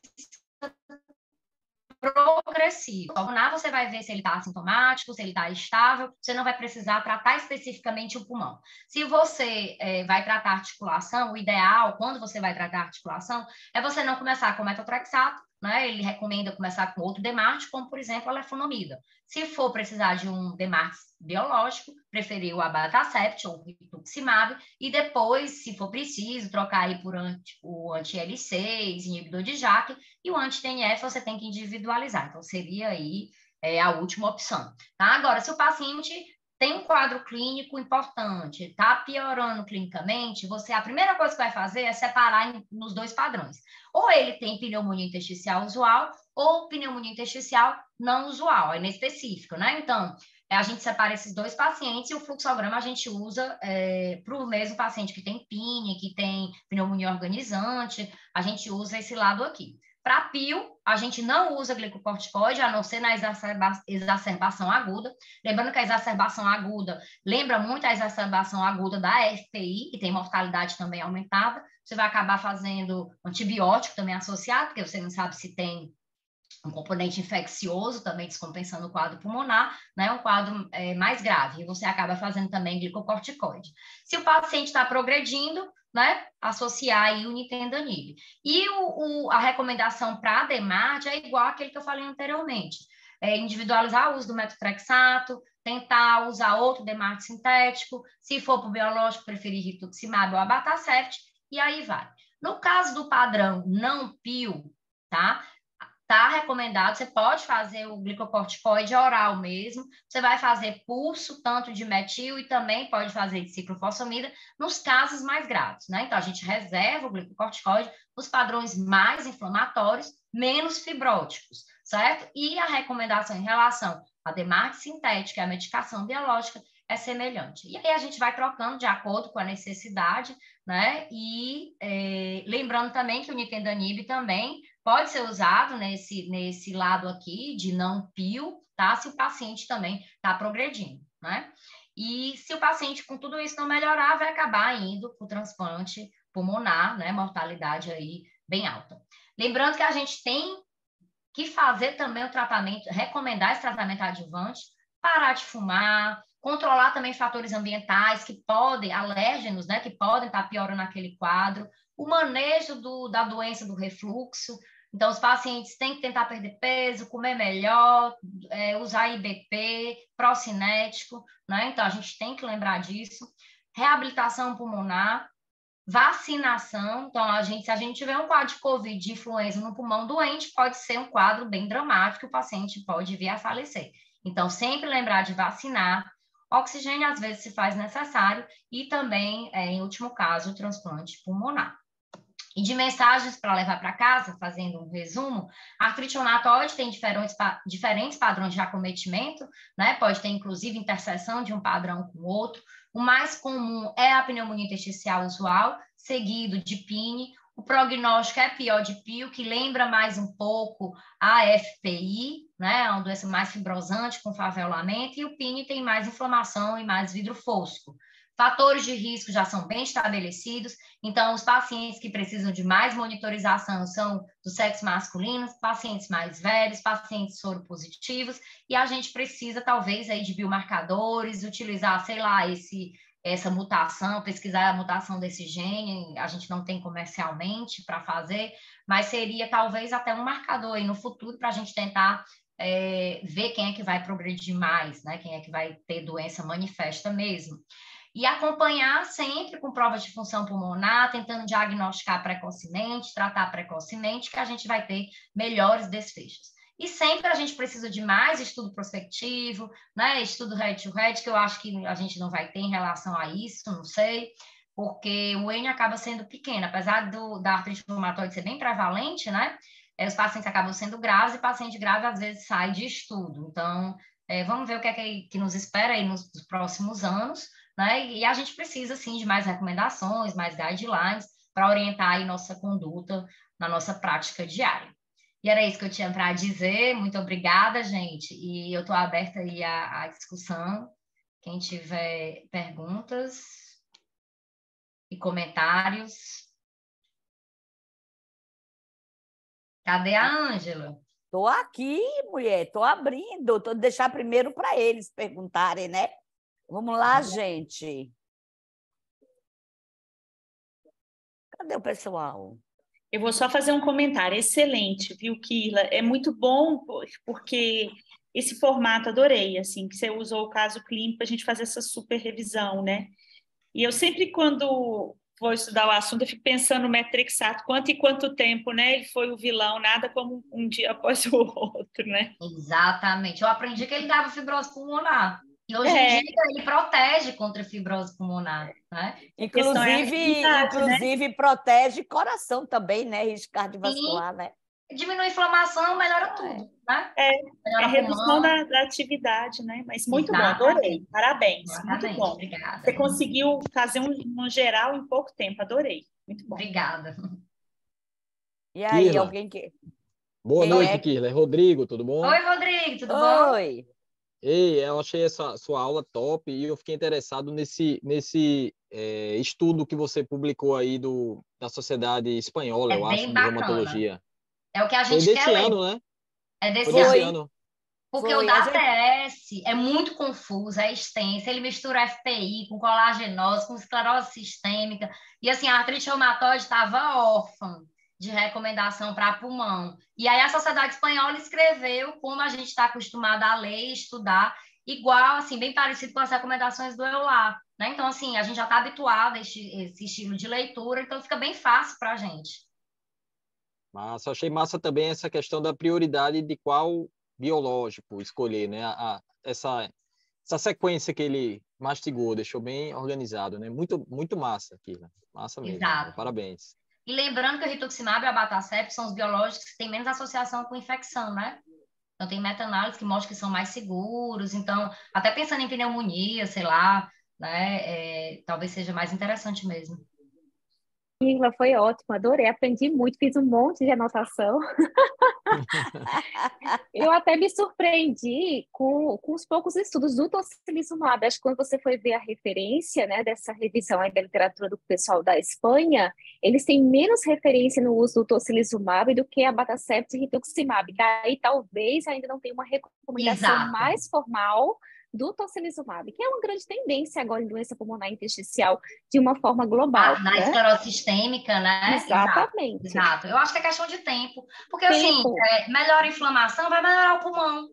progressivo. Pulmonar, você vai ver se ele está assintomático, se ele está estável, você não vai precisar tratar especificamente o pulmão. Se você vai tratar articulação, o ideal, quando você vai tratar articulação, é você não começar com metotrexato, né? Ele recomenda começar com outro DMARD, como, por exemplo, a lefunomida. Se for precisar de um DMARD biológico, preferir o abatacept ou o rituximab, e depois, se for preciso, trocar aí por o anti-L6, inibidor de JAK, e o anti-TNF você tem que individualizar. Então, seria aí a última opção. Tá? Agora, se o paciente tem um quadro clínico importante, está piorando clinicamente, a primeira coisa que vai fazer é separar nos dois padrões. Ou ele tem pneumonia intersticial usual, ou pneumonia intersticial não usual, é inespecífico, né? Então, a gente separa esses dois pacientes e o fluxograma a gente usa para o mesmo paciente que tem PIN, que tem pneumonia organizante, a gente usa esse lado aqui. Para PIL, a gente não usa glicocorticoide, a não ser na exacerbação aguda. Lembrando que a exacerbação aguda lembra muito a exacerbação aguda da FPI, que tem mortalidade também aumentada. Você vai acabar fazendo antibiótico também associado, porque você não sabe se tem um componente infeccioso, também descompensando o quadro pulmonar, né? Um quadro mais grave. E você acaba fazendo também glicocorticoide. Se o paciente está progredindo, né, associar aí o nintedanib. E a recomendação para a DMARD é igual àquele que eu falei anteriormente. Individualizar o uso do metotrexato, tentar usar outro DMARD sintético, se for para o biológico, preferir rituximab ou abatacept, e aí vai. No caso do padrão não PIL, tá? está recomendado, você pode fazer o glicocorticoide oral mesmo, você vai fazer pulso, tanto de metil e também pode fazer de ciclofosfamida nos casos mais graves, né? Então, a gente reserva o glicocorticoide nos padrões mais inflamatórios, menos fibróticos, certo? E a recomendação em relação à DMARD sintética e à medicação biológica é semelhante. E aí a gente vai trocando de acordo com a necessidade, né? E lembrando também que o nintedanib também pode ser usado nesse lado aqui de não pio, tá? Se o paciente também está progredindo, né? E se o paciente com tudo isso não melhorar, vai acabar indo para o transplante pulmonar, né? Mortalidade aí bem alta. Lembrando que a gente tem que fazer também o tratamento, recomendar esse tratamento adjuvante, parar de fumar, controlar também fatores ambientais que podem, alérgenos, né, que podem estar piorando aquele quadro, o manejo da doença do refluxo. Então, os pacientes têm que tentar perder peso, comer melhor, usar IBP, procinético, né? Então, a gente tem que lembrar disso. Reabilitação pulmonar, vacinação. Então, se a gente tiver um quadro de Covid, de influenza no pulmão doente, pode ser um quadro bem dramático, o paciente pode vir a falecer. Então, sempre lembrar de vacinar. Oxigênio, às vezes, se faz necessário, e também, em último caso, o transplante pulmonar. E de mensagens para levar para casa, fazendo um resumo, a artrite reumatoide tem diferentes padrões de acometimento, né? Pode ter, inclusive, interseção de um padrão com o outro. O mais comum é a pneumonia intersticial usual, seguido de PIN. O prognóstico é pior de PIO, que lembra mais um pouco a FPI, né? É uma doença mais fibrosante, com favelamento, e o PIN tem mais inflamação e mais vidro fosco. Fatores de risco já são bem estabelecidos, então os pacientes que precisam de mais monitorização são do sexo masculino, pacientes mais velhos, pacientes soropositivos, e a gente precisa talvez aí de biomarcadores, utilizar, sei lá, essa mutação, pesquisar a mutação desse gene, a gente não tem comercialmente para fazer, mas seria talvez até um marcador aí no futuro para a gente tentar ver quem é que vai progredir mais, né? Quem é que vai ter doença manifesta mesmo. E acompanhar sempre com provas de função pulmonar, tentando diagnosticar precocemente, tratar precocemente, que a gente vai ter melhores desfechos. E sempre a gente precisa de mais estudo prospectivo, né? Estudo head-to-head, que eu acho que a gente não vai ter em relação a isso, não sei, porque o N acaba sendo pequeno, apesar da artrite reumatoide ser bem prevalente, né? Os pacientes acabam sendo graves, e paciente grave às vezes sai de estudo. Então, vamos ver o que é que nos espera aí nos próximos anos, né? E a gente precisa, sim, de mais recomendações, mais guidelines para orientar aí nossa conduta na nossa prática diária. E era isso que eu tinha para dizer. Muito obrigada, gente. E eu estou aberta aí à discussão. Quem tiver perguntas e comentários. Cadê a Ângela? Estou aqui, mulher. Estou abrindo. Estou deixar primeiro para eles perguntarem, né? Vamos lá, gente. Cadê o pessoal? Eu vou só fazer um comentário. Excelente, viu, Keila? É muito bom porque esse formato adorei, assim, que você usou o caso clínico para a gente fazer essa super revisão, né? E eu sempre, quando vou estudar o assunto, eu fico pensando no metrixato, quanto e quanto tempo, né? Ele foi o vilão, nada como um dia após o outro, né? Exatamente. Eu aprendi que ele dava fibrose pulmonar. E hoje em dia ele protege contra a fibrose pulmonar, né? Inclusive protege coração também, né? Risco cardiovascular, né? Diminui a inflamação, melhora tudo, né? Melhora redução da atividade, né? Mas muito bom, adorei. Parabéns, muito bom. Obrigada. Você conseguiu fazer um geral em pouco tempo, adorei. Muito bom. Obrigada. E aí, Keila. alguém que... Boa noite, Keila. É Rodrigo, tudo bom? Oi, Rodrigo, tudo bom? Oi. Ei, eu achei essa sua aula top e eu fiquei interessado nesse estudo que você publicou aí da Sociedade Espanhola, eu acho, bem de bacana. Reumatologia. É o que a gente Foi quer desse ler. ano, né? É desse Foi desse ano. ano. Porque o da ATS é muito confuso, é extenso, ele mistura FPI com colagenose, com esclerose sistêmica, e assim, a artrite reumatoide estava órfã de recomendação para pulmão. E aí a Sociedade Espanhola escreveu como a gente está acostumado a ler e estudar, igual, assim, bem parecido com as recomendações do EULAR, né? Então, assim, a gente já está habituado a esse estilo de leitura, então fica bem fácil para a gente. Mas achei massa também essa questão da prioridade de qual biológico escolher, né? Essa sequência que ele mastigou, deixou bem organizado, né? Muito, muito massa aqui, né? Massa mesmo. Exato. Parabéns. E lembrando que o rituximab e a abatacept são os biológicos que têm menos associação com infecção, né? Então, tem meta-análise que mostra que são mais seguros. Então, até pensando em pneumonia, sei lá, né? Talvez seja mais interessante mesmo. Irla, foi ótimo, adorei, aprendi muito, fiz um monte de anotação. Eu até me surpreendi com os poucos estudos do tocilizumab. Acho que quando você foi ver a referência, né, dessa revisão aí da literatura do pessoal da Espanha, eles têm menos referência no uso do tocilizumab do que a abatacept e rituximab. Daí talvez ainda não tenha uma recomendação Exato. mais formal do tocilizumab, que é uma grande tendência agora em doença pulmonar intersticial de uma forma global, Na né? esclerose sistêmica, né? Exatamente. Exato. Eu acho que é questão de tempo. Porque, assim, Tempo. melhora a inflamação, vai melhorar o pulmão.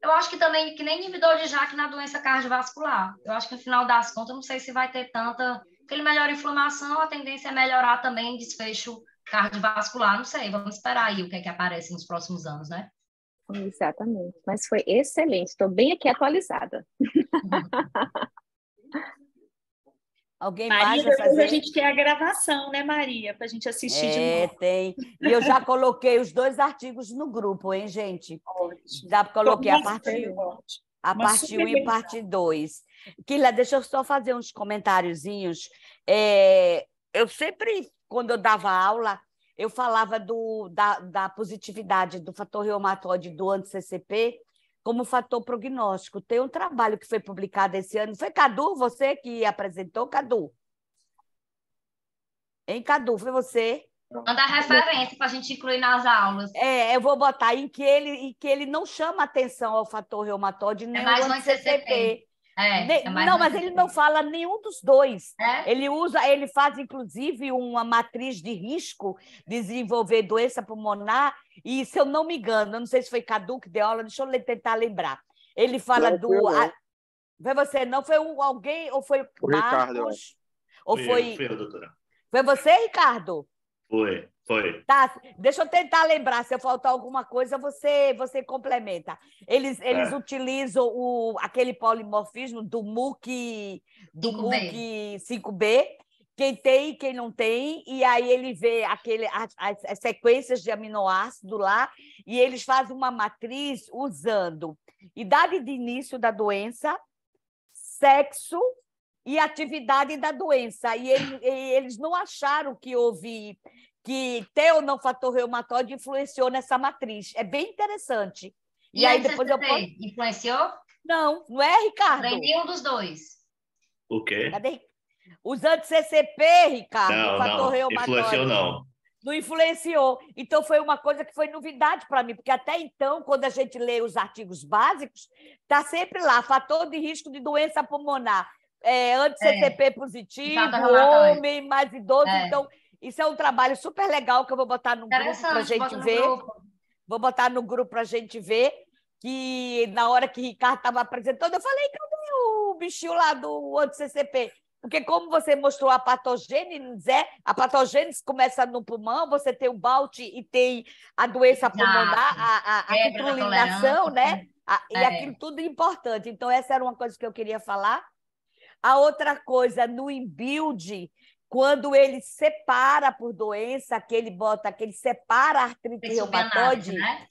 Eu acho que também, que nem inibidor de JAK na doença cardiovascular. Eu acho que, no final das contas, não sei se vai ter tanta... Porque ele melhora a inflamação, a tendência é melhorar também desfecho cardiovascular. Não sei, vamos esperar aí o que é que aparece nos próximos anos, né? Exatamente. Mas foi excelente. Estou bem aqui atualizada. Alguém Maria, mais vai depois fazer? a gente tem a gravação, né, Maria? Para a gente assistir de novo. Tem. E eu já coloquei os 2 artigos no grupo, hein, gente? Ótimo. Já coloquei a Nossa, parte, ótimo. a Uma parte super 1 e parte 2. Kila, deixa eu só fazer uns comentáriozinhos. Eu sempre, quando eu dava aula, eu falava da positividade do fator reumatoide do anti-CCP como fator prognóstico. Tem um trabalho que foi publicado esse ano. Foi Cadu, você que apresentou, Cadu? Hein, Cadu, foi você? Manda a referência para a gente incluir nas aulas. Eu vou botar em que ele não chama atenção ao fator reumatoide nem mais ao um anti-CCP. mais Não, um mas ele CCP. não fala nenhum dos dois. É? Ele faz, inclusive, uma matriz de risco de desenvolver doença pulmonar, e, se eu não me engano, eu não sei se foi Cadu que deu aula, deixa eu tentar lembrar. Ele fala Não, fui eu não. Foi você, não foi alguém, ou foi O Ricardo, eu Marcos? Ou Fui eu, doutora. Foi você, Ricardo? Foi. Tá, deixa eu tentar lembrar. Se eu faltar alguma coisa, você complementa. Eles utilizam aquele polimorfismo do MUC 5B, quem tem e quem não tem, e aí ele vê as sequências de aminoácido lá, e eles fazem uma matriz usando idade de início da doença, sexo e atividade da doença. E eles não acharam que houve... que ter ou não fator reumatoide influenciou nessa matriz. É bem interessante. E aí a depois eu posso... influenciou? Não é, Ricardo? Nem nenhum dos dois. O quê? Cadê? Os anti-CCP, Ricardo, o fator Não. reumatoide. Influenciou, não. Não influenciou. Então, foi uma coisa que foi novidade para mim, porque até então, quando a gente lê os artigos básicos, está sempre lá, fator de risco de doença pulmonar, anti-CCP positivo, homem, mais idoso. Então, isso é um trabalho super legal que eu vou botar no grupo para a gente ver. Vou botar no grupo para a gente ver, que na hora que o Ricardo estava apresentando, eu falei, cadê o bichinho lá do anti-CCP? Porque, como você mostrou a patogênese, a patogênese começa no pulmão, você tem o BALT e tem a doença pulmonar, a citrulinação, né? E aquilo tudo é importante. Então, essa era uma coisa que eu queria falar. A outra coisa, no InBuild, quando ele separa por doença, que ele separa a artrite reumatoide, né?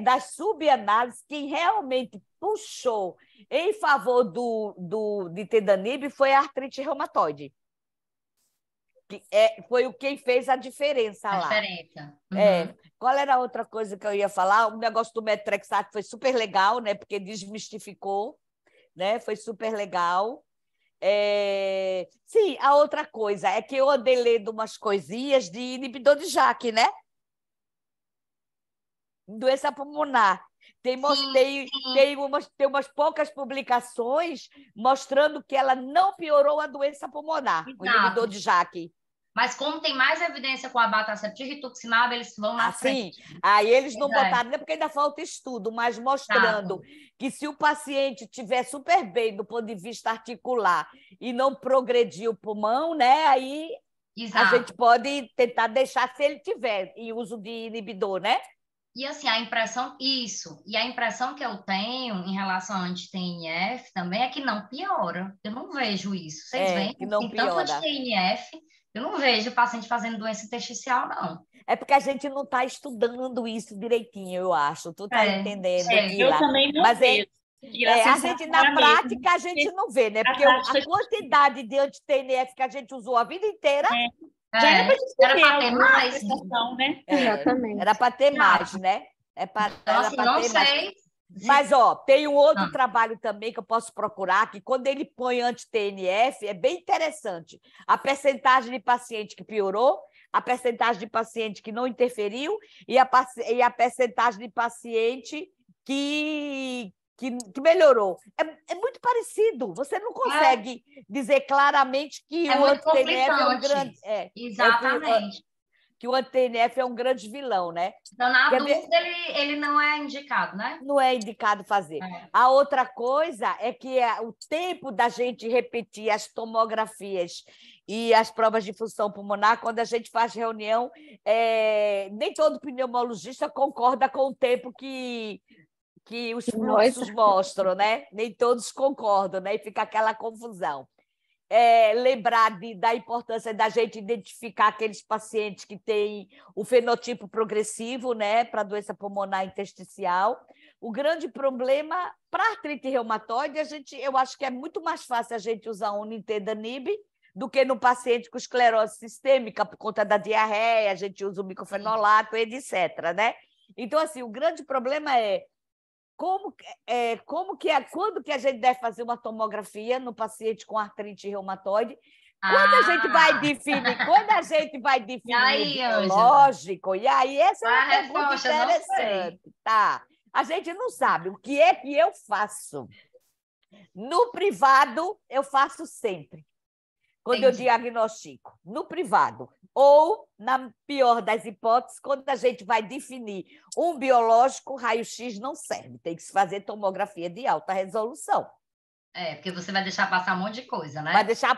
Das subanálises, quem realmente puxou em favor do nintedanib foi a artrite reumatoide. Foi quem fez a diferença lá. Qual era a outra coisa que eu ia falar? O negócio do metrexato foi super legal, né? Porque desmistificou, né? Foi super legal. Sim, a outra coisa é que eu andei lendo umas coisinhas de inibidor de JAK, né? Doença pulmonar. Tem umas poucas publicações mostrando que ela não piorou a doença pulmonar, o inibidor de JAK. Mas como tem mais evidência com a abatacept e rituximab, eles vão na frente. Sim, aí eles não botaram, não é porque ainda falta estudo, mas mostrando que se o paciente estiver super bem do ponto de vista articular e não progredir o pulmão, né, aí Exato. A gente pode tentar deixar se ele tiver em uso de inibidor, né? E assim, a impressão que eu tenho em relação ao anti-TNF também é que não piora. Eu não vejo isso. Vocês veem? Que não Tem tanto piora. anti-TNF, eu não vejo paciente fazendo doença intersticial, não. É porque a gente não está estudando isso direitinho, eu acho. Tu está entendendo, Eu Keila? também não Mas vejo. a gente, na prática, a gente não vê, né? Porque a quantidade de anti-TNF que a gente usou a vida inteira... Já era para gente ter mais. Né? Exatamente. Era para ter mais, né? Então, assim, não sei. Mas, tem um outro trabalho também que eu posso procurar, que quando ele põe anti-TNF, é bem interessante. A percentagem de paciente que piorou, a percentagem de paciente que não interferiu e a percentagem de paciente que melhorou. É muito parecido. Você não consegue dizer claramente que o anti-TNF é um grande... Exatamente. Que o anti-TNF é um grande vilão, né? Então, na dúvida, ele não é indicado, né? Não é indicado fazer. A outra coisa é que o tempo da gente repetir as tomografias e as provas de função pulmonar, quando a gente faz reunião, nem todo pneumologista concorda com o tempo que os fluxos mostram, né? Nem todos concordam, né? E fica aquela confusão. Lembrar da importância da gente identificar aqueles pacientes que têm o fenotipo progressivo, né, para doença pulmonar intersticial. O grande problema para artrite reumatoide, eu acho que é muito mais fácil a gente usar um nintedanib do que no paciente com esclerose sistêmica, por conta da diarreia, a gente usa o micofenolato, etc., né? Então, assim, o grande problema é quando que a gente deve fazer uma tomografia no paciente com artrite reumatoide? Quando a gente vai definir aí, o biológico, e aí essa é uma pergunta interessante, tá? A gente não sabe o que é que eu faço. No privado, eu faço sempre, quando eu diagnostico, no privado. Ou, na pior das hipóteses, quando a gente vai definir um biológico, raio-x não serve, tem que se fazer tomografia de alta resolução. Porque você vai deixar passar um monte de coisa, né? Vai deixar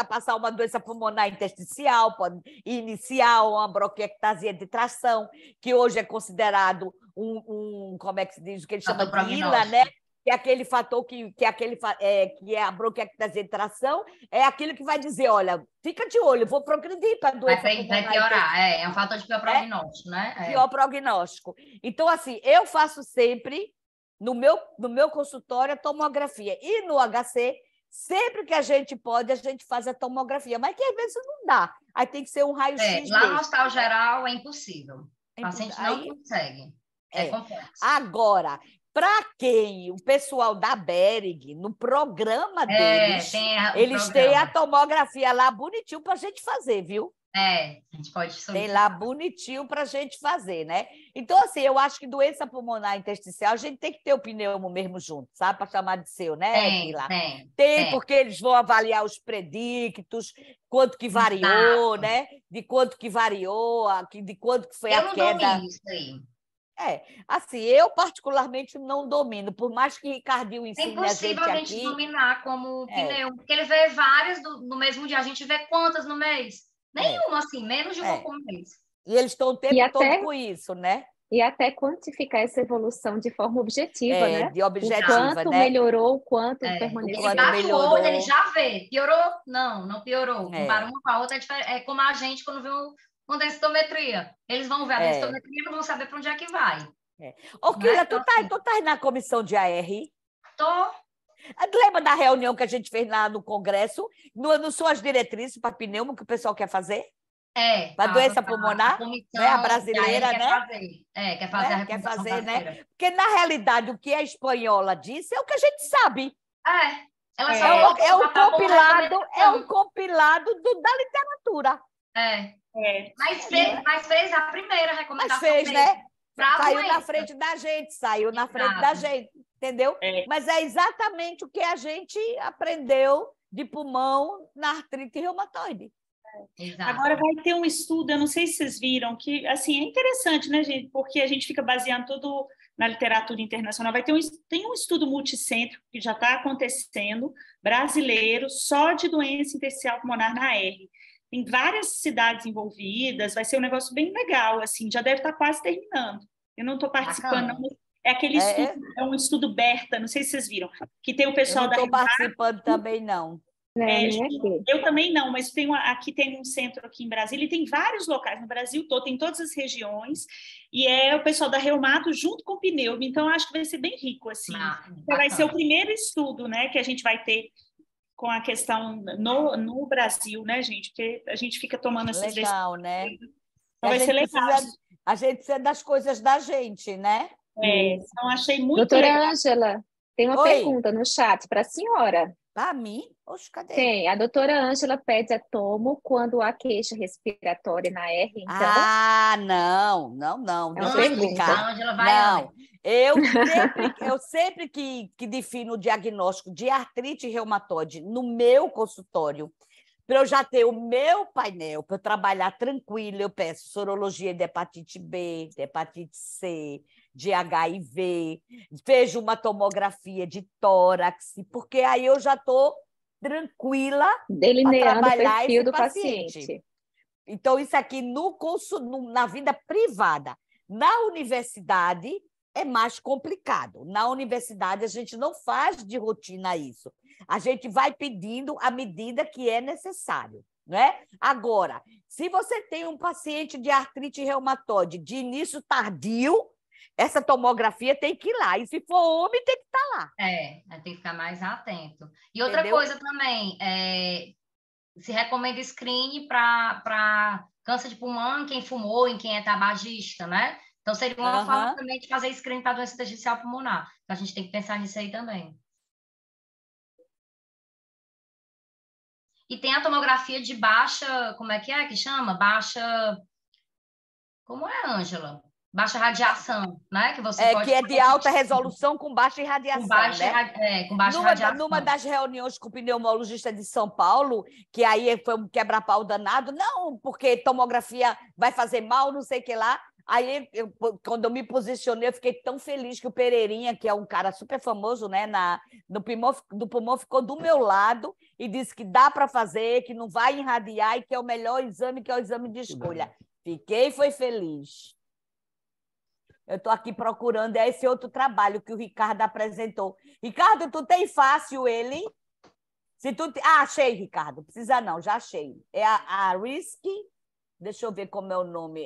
passar uma doença pulmonar intersticial, pode iniciar uma bronquiectasia de tração, que hoje é considerado como é que se diz, o que ele chama de ILA, né? Que é aquele fator que é a bronquiectasia de tração, é aquilo que vai dizer, olha, fica de olho, vou progredir para a doença pulmonar. Vai piorar, é um fator de pior prognóstico, né? Pior prognóstico. Então, assim, eu faço sempre, no meu consultório, a tomografia. E no HC, sempre que a gente pode, a gente faz a tomografia, mas que às vezes não dá. Aí tem que ser um raio-x. Lá no hospital geral é impossível. O paciente não consegue. É complexo. Agora, para quem o pessoal da Behring, no programa deles, eles têm a tomografia lá bonitinho para a gente fazer, viu? A gente pode solicitar. Tem lá bonitinho para a gente fazer, né? Então, assim, eu acho que doença pulmonar intersticial, a gente tem que ter o pneumo mesmo junto, sabe? Para chamar de seu, né, Keila? Tem, porque eles vão avaliar os predictos, quanto que variou, né? De quanto que variou, de quanto que foi a queda. Eu não domino isso aí. Assim, eu particularmente não domino, por mais que Ricardinho ensine a gente aqui... É impossível a gente dominar como pneu, porque ele vê várias no mesmo dia, a gente vê quantas no mês? Nenhuma, assim, menos de uma por mês. E eles estão o tempo todo com isso, né? E até quantificar essa evolução de forma objetiva, né? De objetiva, o quanto melhorou, o quanto permaneceu. Ele bate o olho, ele já vê. Piorou? Não piorou. Compara uma com a outra, é como a gente quando vê uma densitometria. Eles vão ver a densitometria e não vão saber para onde é que vai. Ô, Keila, tu tá na comissão de AR? Tô. Lembra da reunião que a gente fez lá no Congresso? Não são as diretrizes para pneumo que o pessoal quer fazer? Para doença pulmonar, né? A brasileira, né? Quer fazer a recomendação brasileira. Né? Porque, na realidade, o que a espanhola disse é o que a gente sabe. É um compilado da literatura. Mas fez a primeira recomendação. Mas fez, né? Saiu na frente da gente, entendeu? Mas é exatamente o que a gente aprendeu de pulmão na artrite reumatoide. Exato. Agora vai ter um estudo, eu não sei se vocês viram, que assim, é interessante, né, gente? Porque a gente fica baseando tudo na literatura internacional. Tem um estudo multicêntrico que já está acontecendo, brasileiro, só de doença intersticial pulmonar na AR. tem várias cidades envolvidas, vai ser um negócio bem legal, assim, já deve estar quase terminando. Eu não estou participando, Bacana. não. É aquele estudo, é um estudo Berta, não sei se vocês viram, que tem o Eu pessoal não da estou participando também, não. Não, nem aqui. eu também não, mas aqui tem um centro aqui em Brasília, e tem vários locais no Brasil todo, tem todas as regiões, e é o pessoal da Reumato junto com o Pneumo, então acho que vai ser bem rico, assim. Vai ser o primeiro estudo, né, que a gente vai ter com a questão no Brasil, né, gente? Porque a gente fica tomando essas decisões. Legal, né? Então vai ser legal. A gente precisa das coisas da gente, né? Então achei muito Doutora legal. Ângela, tem uma Oi. pergunta no chat para a senhora. Para mim? Oxe, cadê? Tem, a doutora Ângela pede a tomo quando há queixa respiratória na R, então. Ah, não. É uma Deixa eu pergunta. explicar. A Ângela vai, Não, eu sempre que defino o diagnóstico de artrite reumatoide no meu consultório, para eu já ter o meu painel, para eu trabalhar tranquilo, eu peço sorologia de hepatite B, de hepatite C, de HIV, vejo uma tomografia de tórax, porque aí eu já estou tranquila para Delineando o trabalhar perfil esse do paciente. paciente. Então, isso aqui na vida privada. Na universidade, é mais complicado. Na universidade, a gente não faz de rotina isso. A gente vai pedindo à medida que é necessário, né? Agora, se você tem um paciente de artrite reumatoide de início tardio, essa tomografia tem que ir lá. E se for homem, tem que estar lá. tem que ficar mais atento. E outra Entendeu? coisa também, se recomenda screening para câncer de pulmão em quem fumou, em quem é tabagista, né? Então, seria uma forma também de fazer screening para doença intersticial pulmonar. Então, a gente tem que pensar nisso aí também. E tem a tomografia de baixa, como é que chama? Baixa, como é, Ângela? Baixa radiação, né? Que você pode que é de alta resolução com baixa irradiação, com baixa, né? com baixa radiação. Numa das reuniões com o pneumologista de São Paulo, que aí foi um quebra-pau danado, não, porque tomografia vai fazer mal, não sei o que lá. Aí, quando eu me posicionei, eu fiquei tão feliz que o Pereirinha, que é um cara super famoso, né, do pulmão, ficou do meu lado e disse que dá para fazer, que não vai irradiar e que é o melhor exame, que é o exame de escolha. Foi feliz. Eu estou aqui procurando esse outro trabalho que o Ricardo apresentou. Ricardo, tu tem fácil ele? Achei, Ricardo. Precisa não, já achei. É a Risk, deixa eu ver como é o nome.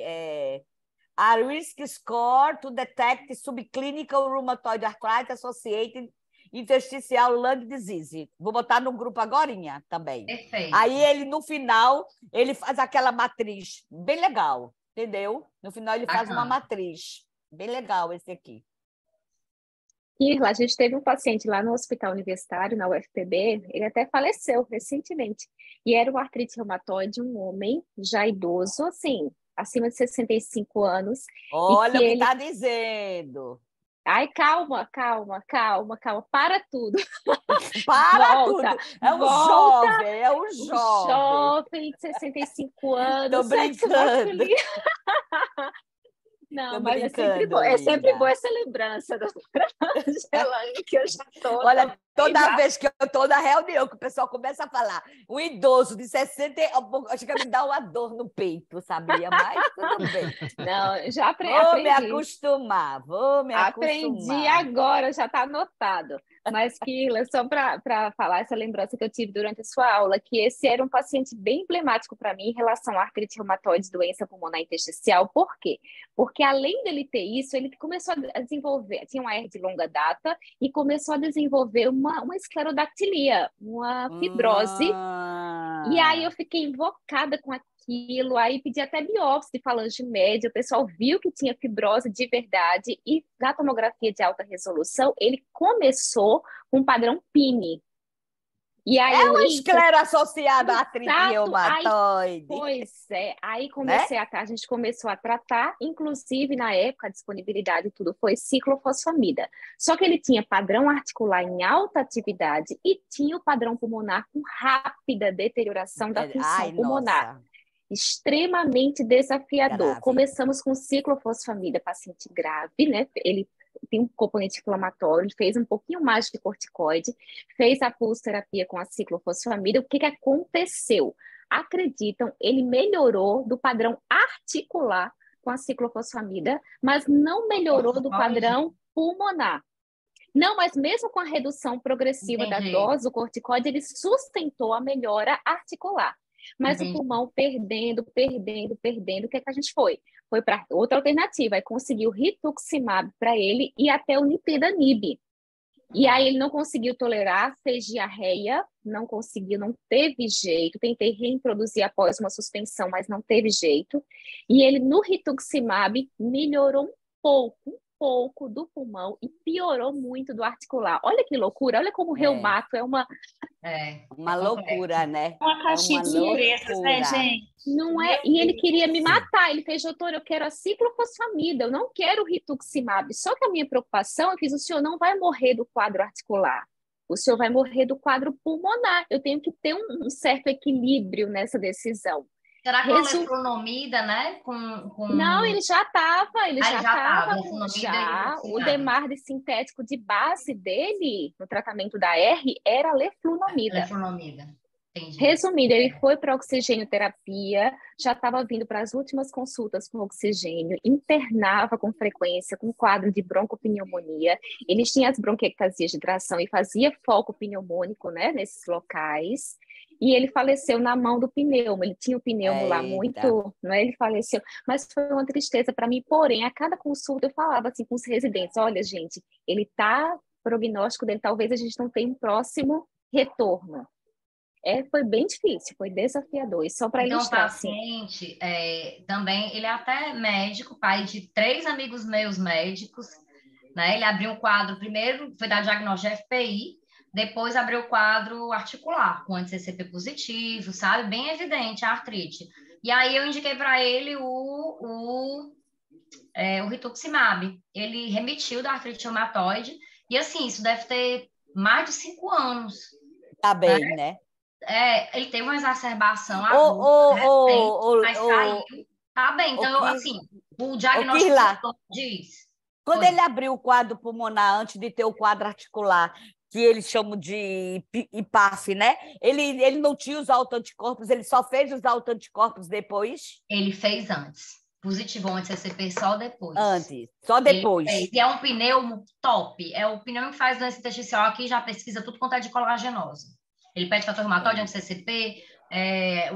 A Risk Score to Detect Subclinical Rheumatoid Arthritis Associated Interstitial Lung Disease. Vou botar no grupo agorinha também. Perfeito. Aí ele, no final, ele faz aquela matriz bem legal, entendeu? No final ele faz uma matriz. Bem legal esse aqui. Irla, a gente teve um paciente lá no hospital universitário, na UFPB, ele até faleceu recentemente. E era uma artrite reumatoide, um homem já idoso, assim, acima de 65 anos. Olha o que está dizendo. Ai, calma, para tudo. Para tudo. É um jovem, jovem de 65 anos. Tô brincando. Não, mas é sempre boa essa lembrança, doutora Ângela, que eu já estou... Olha, toda vez que eu estou na reunião, que o pessoal começa a falar, um idoso de 60, acho que me dá uma dor no peito, sabia? Mas tudo bem. Não, já aprendi. Vou me acostumar. Aprendi agora, já está anotado. Mas, Keila, só para falar essa lembrança que eu tive durante a sua aula, que esse era um paciente bem emblemático para mim em relação à artrite reumatoide, doença pulmonar intersticial. Por quê? Porque além dele ter isso, ele começou a desenvolver, tinha uma hernia de longa data e começou a desenvolver uma esclerodactilia, uma fibrose. E aí eu fiquei invocada com aquilo, aí pedi até biópsia de falange média, o pessoal viu que tinha fibrose de verdade e na tomografia de alta resolução ele começou com um padrão PINI. E aí, uma esclera associada à artrite reumatoide. Pois é, aí a gente começou a tratar, inclusive na época a disponibilidade e tudo foi ciclofosfamida. Só que ele tinha padrão articular em alta atividade e tinha o padrão pulmonar com rápida deterioração da função pulmonar. Nossa. Extremamente desafiador. Grave. Começamos com ciclofosfamida, paciente grave, né? Ele tem um componente inflamatório, fez um pouquinho mais de corticoide, fez a pulsoterapia com a ciclofosfamida. O que aconteceu? acreditam, ele melhorou do padrão articular com a ciclofosfamida, mas não melhorou do padrão pulmonar. Não, mas mesmo com a redução progressiva da dose do corticoide, ele sustentou a melhora articular. Mas o pulmão perdendo, o que é que a gente foi? Foi para outra alternativa, aí conseguiu rituximab para ele e até o nipidanib. E aí ele não conseguiu tolerar, fez diarreia, não conseguiu, não teve jeito. Tentei reintroduzir após uma suspensão, mas não teve jeito. E ele no rituximab melhorou um pouco do pulmão e piorou muito do articular. Olha que loucura, olha como o reumato é uma loucura, né? Uma caixinha de surpresas, né, gente? Não é? E ele queria me matar. Ele fez, doutor, eu quero a ciclofosfamida, eu não quero o rituximab. Só que a minha preocupação, eu fiz, o senhor não vai morrer do quadro articular. O senhor vai morrer do quadro pulmonar. Eu tenho que ter um certo equilíbrio nessa decisão. Será que a leflunomida, né? Não, ele já estava, já. O Demarde sintético de base dele, no tratamento da R, era leflunomida. Leflunomida, entendi. Resumindo, ele foi para oxigênio terapia, já estava vindo para as últimas consultas com oxigênio, internava com frequência, com quadro de broncopneumonia. Ele tinha as bronquiectasias de tração e fazia foco pneumônico, né, nesses locais. E ele faleceu na mão do pneumo. Ele tinha o pneumo lá muito, não é? Ele faleceu. Mas foi uma tristeza para mim. Porém, a cada consulta eu falava assim com os residentes: olha, gente, ele tá, prognóstico dele, talvez a gente não tenha um próximo retorno. Foi bem difícil, foi desafiador. E só para ilustrar. Então, o paciente também, ele é até médico, pai de 3 amigos meus médicos, né? Ele abriu um quadro, primeiro foi dar diagnóstico de FPI, depois abriu o quadro articular, com anti-CCP positivo, sabe? Bem evidente a artrite. E aí eu indiquei para ele o rituximab. Ele remitiu da artrite reumatoide, e assim, isso deve ter mais de 5 anos. Tá bem, né? Ele teve uma exacerbação aguda, mas saiu. Tá bem, então, assim, o diagnóstico diz. Quando ele abriu o quadro pulmonar, antes de ter o quadro articular, que eles chamam de IPAF, né? Ele não tinha os autoanticorpos, ele só fez os autoanticorpos depois? Ele fez antes. Positivou antes CCP só depois. Antes, só depois. E é um pneumo top. É o pneumo que faz doença intersticial aqui, já pesquisa tudo quanto é de colagenose. Ele pede fator reumatóide, anti-CCP,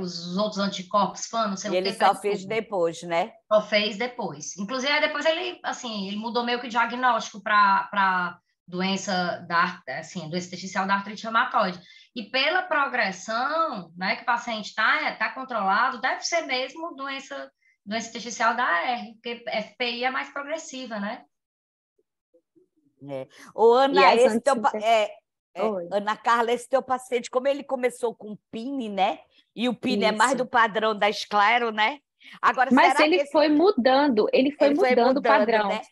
os outros anticorpos, não sei o que. Ele só fez depois, né? Só fez depois. Inclusive, aí depois ele mudou meio que o diagnóstico para doença intersticial da artrite reumatoide. E pela progressão, né, que o paciente tá controlado, deve ser mesmo doença intersticial da AR, porque FPI é mais progressiva, né? Ana, Ana Carla, esse teu paciente, como ele começou com PIN, né? E o PIN é mais do padrão da esclero, né? Agora, mas ele foi mudando, o padrão. Né?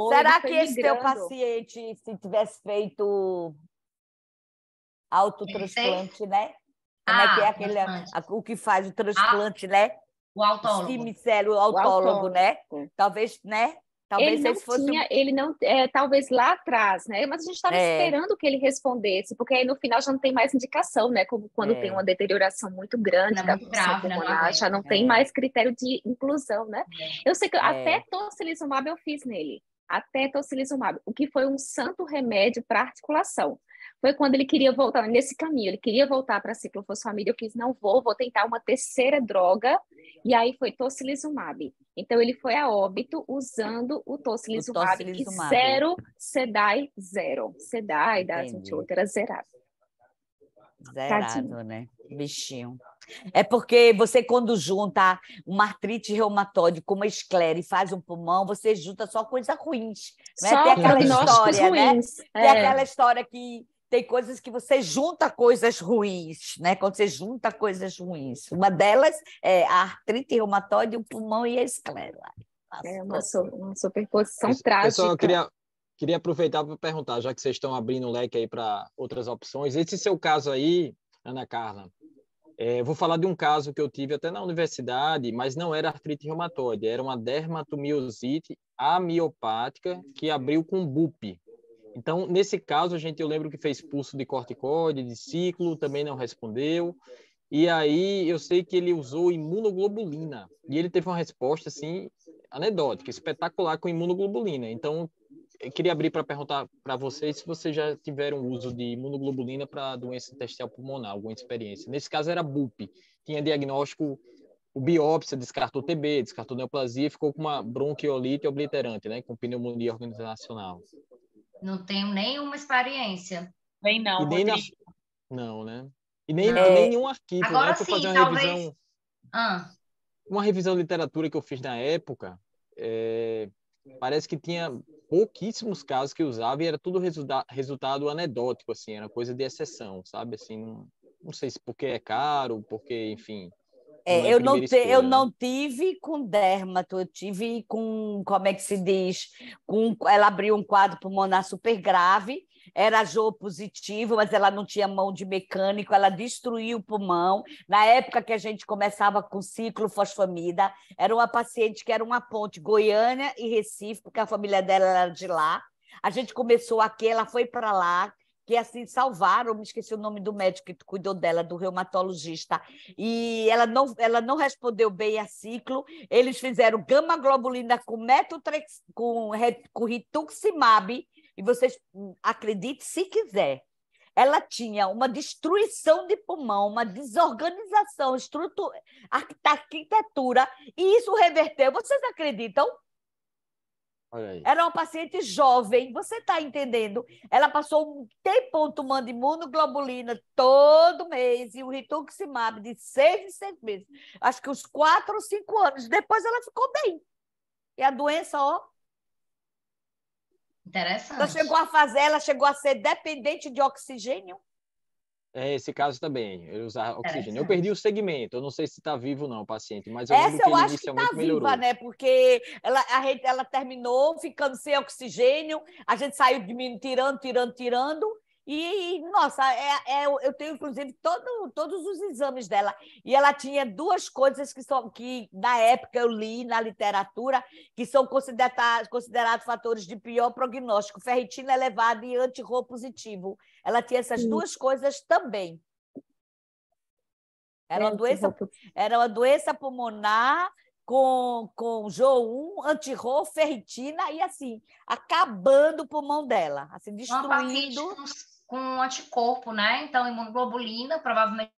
Será que esse teu paciente, se tivesse feito autotransplante, né? Como é que é aquele, o que faz o transplante, né? O autólogo. O autólogo, né? Talvez, né? Talvez ele não talvez lá atrás, né? Mas a gente estava esperando que ele respondesse, porque aí no final já não tem mais indicação, né? Como quando tem uma deterioração muito grande da função pulmonar, já não tem mais critério de inclusão, né? Eu sei que até tocilizumab eu fiz nele, o que foi um santo remédio para articulação. Foi quando ele queria voltar nesse caminho, ele queria voltar para a ciclofosfamida, eu quis, não vou tentar uma terceira droga, e aí foi tocilizumab. Então, ele foi a óbito usando o tocilizumab e 0 SEDAI 0. SEDAI das 28 era zerado. Zerado, né? Bichinho. É porque você, quando junta uma artrite reumatoide com uma esclera e faz um pulmão, você junta só coisas ruins. Né? Só tem aquela história, ruins. Né? Tem aquela história que tem coisas que você junta coisas ruins, né? Quando você junta coisas ruins. Uma delas é a artrite reumatoide, o pulmão e a esclera. É uma superposição trágica. Pessoal, queria aproveitar para perguntar, já que vocês estão abrindo o leque aí para outras opções. Esse seu caso aí, Ana Carla, vou falar de um caso que eu tive até na universidade, mas não era artrite reumatoide, era uma dermatomiosite amiopática que abriu com BUP. Então, nesse caso, eu lembro que fez pulso de corticoide, de ciclo, também não respondeu. E aí eu sei que ele usou imunoglobulina. E ele teve uma resposta, assim, anedótica, espetacular com imunoglobulina. Então, eu queria abrir para perguntar para vocês se vocês já tiveram uso de imunoglobulina para doença intestinal pulmonar, alguma experiência. Nesse caso era BUP. Tinha diagnóstico, o biópsia descartou TB, descartou neoplasia e ficou com uma bronquiolite obliterante, né? Com pneumonia organizacional. Não tenho nenhuma experiência. Bem não, E nem na... Rodrigo. Não, né? E nem, Não. nem nenhum arquivo, Agora né? Para fazer sim, uma talvez. revisão, uma revisão de literatura que eu fiz na época, parece que tinha pouquíssimos casos que usava e era tudo resultado anedótico, assim, era coisa de exceção, sabe? Assim, não sei se porque é caro, porque, enfim, não é a Eu primeira escolha, eu né? não tive com dermato, eu tive com, como é que se diz? Ela abriu um quadro pulmonar super grave, era Jô positivo, mas ela não tinha mão de mecânico, ela destruiu o pulmão. Na época que a gente começava com ciclofosfamida, era uma paciente que era uma ponte, Goiânia e Recife, porque a família dela era de lá. A gente começou aqui, ela foi para lá, que assim salvaram, me esqueci o nome do médico que cuidou dela, do reumatologista, e ela não respondeu bem a ciclo. Eles fizeram gama-globulina com rituximab, e vocês acreditem se quiser. Ela tinha uma destruição de pulmão, uma desorganização, arquitetura, e isso reverteu. Vocês acreditam? Olha aí. Era uma paciente jovem, você está entendendo? Ela passou um tempão tomando imunoglobulina todo mês e o rituximab de 6 em 6 meses. Acho que uns 4 ou 5 anos. Depois ela ficou bem. E a doença, ó. Interessante. Ela chegou a ser dependente de oxigênio. É esse caso também, ele usar oxigênio. Eu Interessante. perdi o segmento, eu não sei se está vivo não, o paciente, mas eu lembro Essa que eu ele acho que inicialmente está melhorou. viva, né? Porque ela terminou ficando sem oxigênio, a gente saiu tirando. E, nossa, eu tenho, inclusive, todos os exames dela. E ela tinha duas coisas que na época, eu li na literatura, que são considerados fatores de pior prognóstico: ferritina elevada e anti-Rho positivo. Ela tinha essas duas coisas também. Era uma doença pulmonar com Jô1, anti-Rho, ferritina e, assim, acabando o pulmão dela, assim, Uma paciente destruindo. com anticorpo, né? Então, imunoglobulina, provavelmente.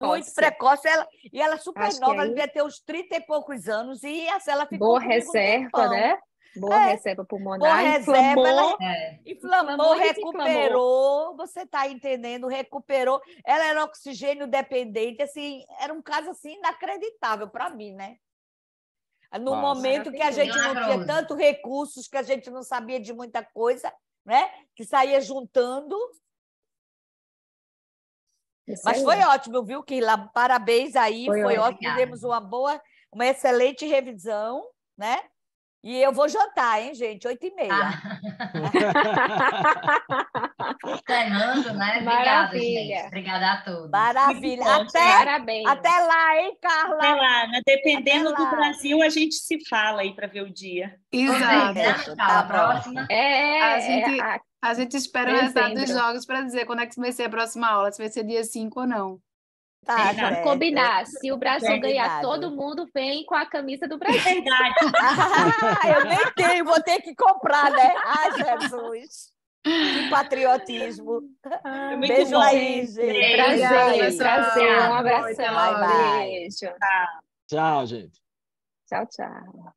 Muito precoce, e ela super Acho que nova, ela aí- devia ter uns 30 e poucos anos, e assim, ela ficou Boa comigo um reserva, tempão. né? Boa reserva Boa pulmonar. reserva, ela inflamou, e desinflamou. recuperou, você está entendendo, recuperou. Ela era oxigênio dependente, assim, era um caso assim inacreditável para mim, né? No Massa. momento que a gente não tinha Milagroso. tanto recursos, que a gente não sabia de muita coisa, né? Que saía juntando. Isso Mas aí. foi ótimo, viu, Keila? Parabéns aí, Foi foi ótimo. Obrigada. Fizemos uma excelente revisão, né? E eu vou jantar, hein, gente? 8h30. Encerrando, né? Obrigada, Maravilha. gente. Obrigada a todos. Maravilha. Muito bom, Parabéns. Até lá, hein, Carla? Até lá, né? Dependendo Até lá. do Brasil, a gente se fala aí para ver o dia. Exato. Né? Certo, Tá, tá a bom. próxima. A gente espera o resultado dos dezembro. jogos para dizer quando é que vai ser a próxima aula, se vai ser dia 5 ou não. Tá Vamos Vamos certo. combinar. Se o Brasil ganhar, Combinado. todo mundo vem com a camisa do Brasil. Verdade. Eu nem tenho, vou ter que comprar, né? Ai, Jesus. Que patriotismo. Foi muito Beijo bom. aí, gente. Prazer, Obrigada, Beijo aí. pessoal. prazer. Um Obrigada. abração. Bye, bye. Beijo. Tchau, gente. Tchau, tchau.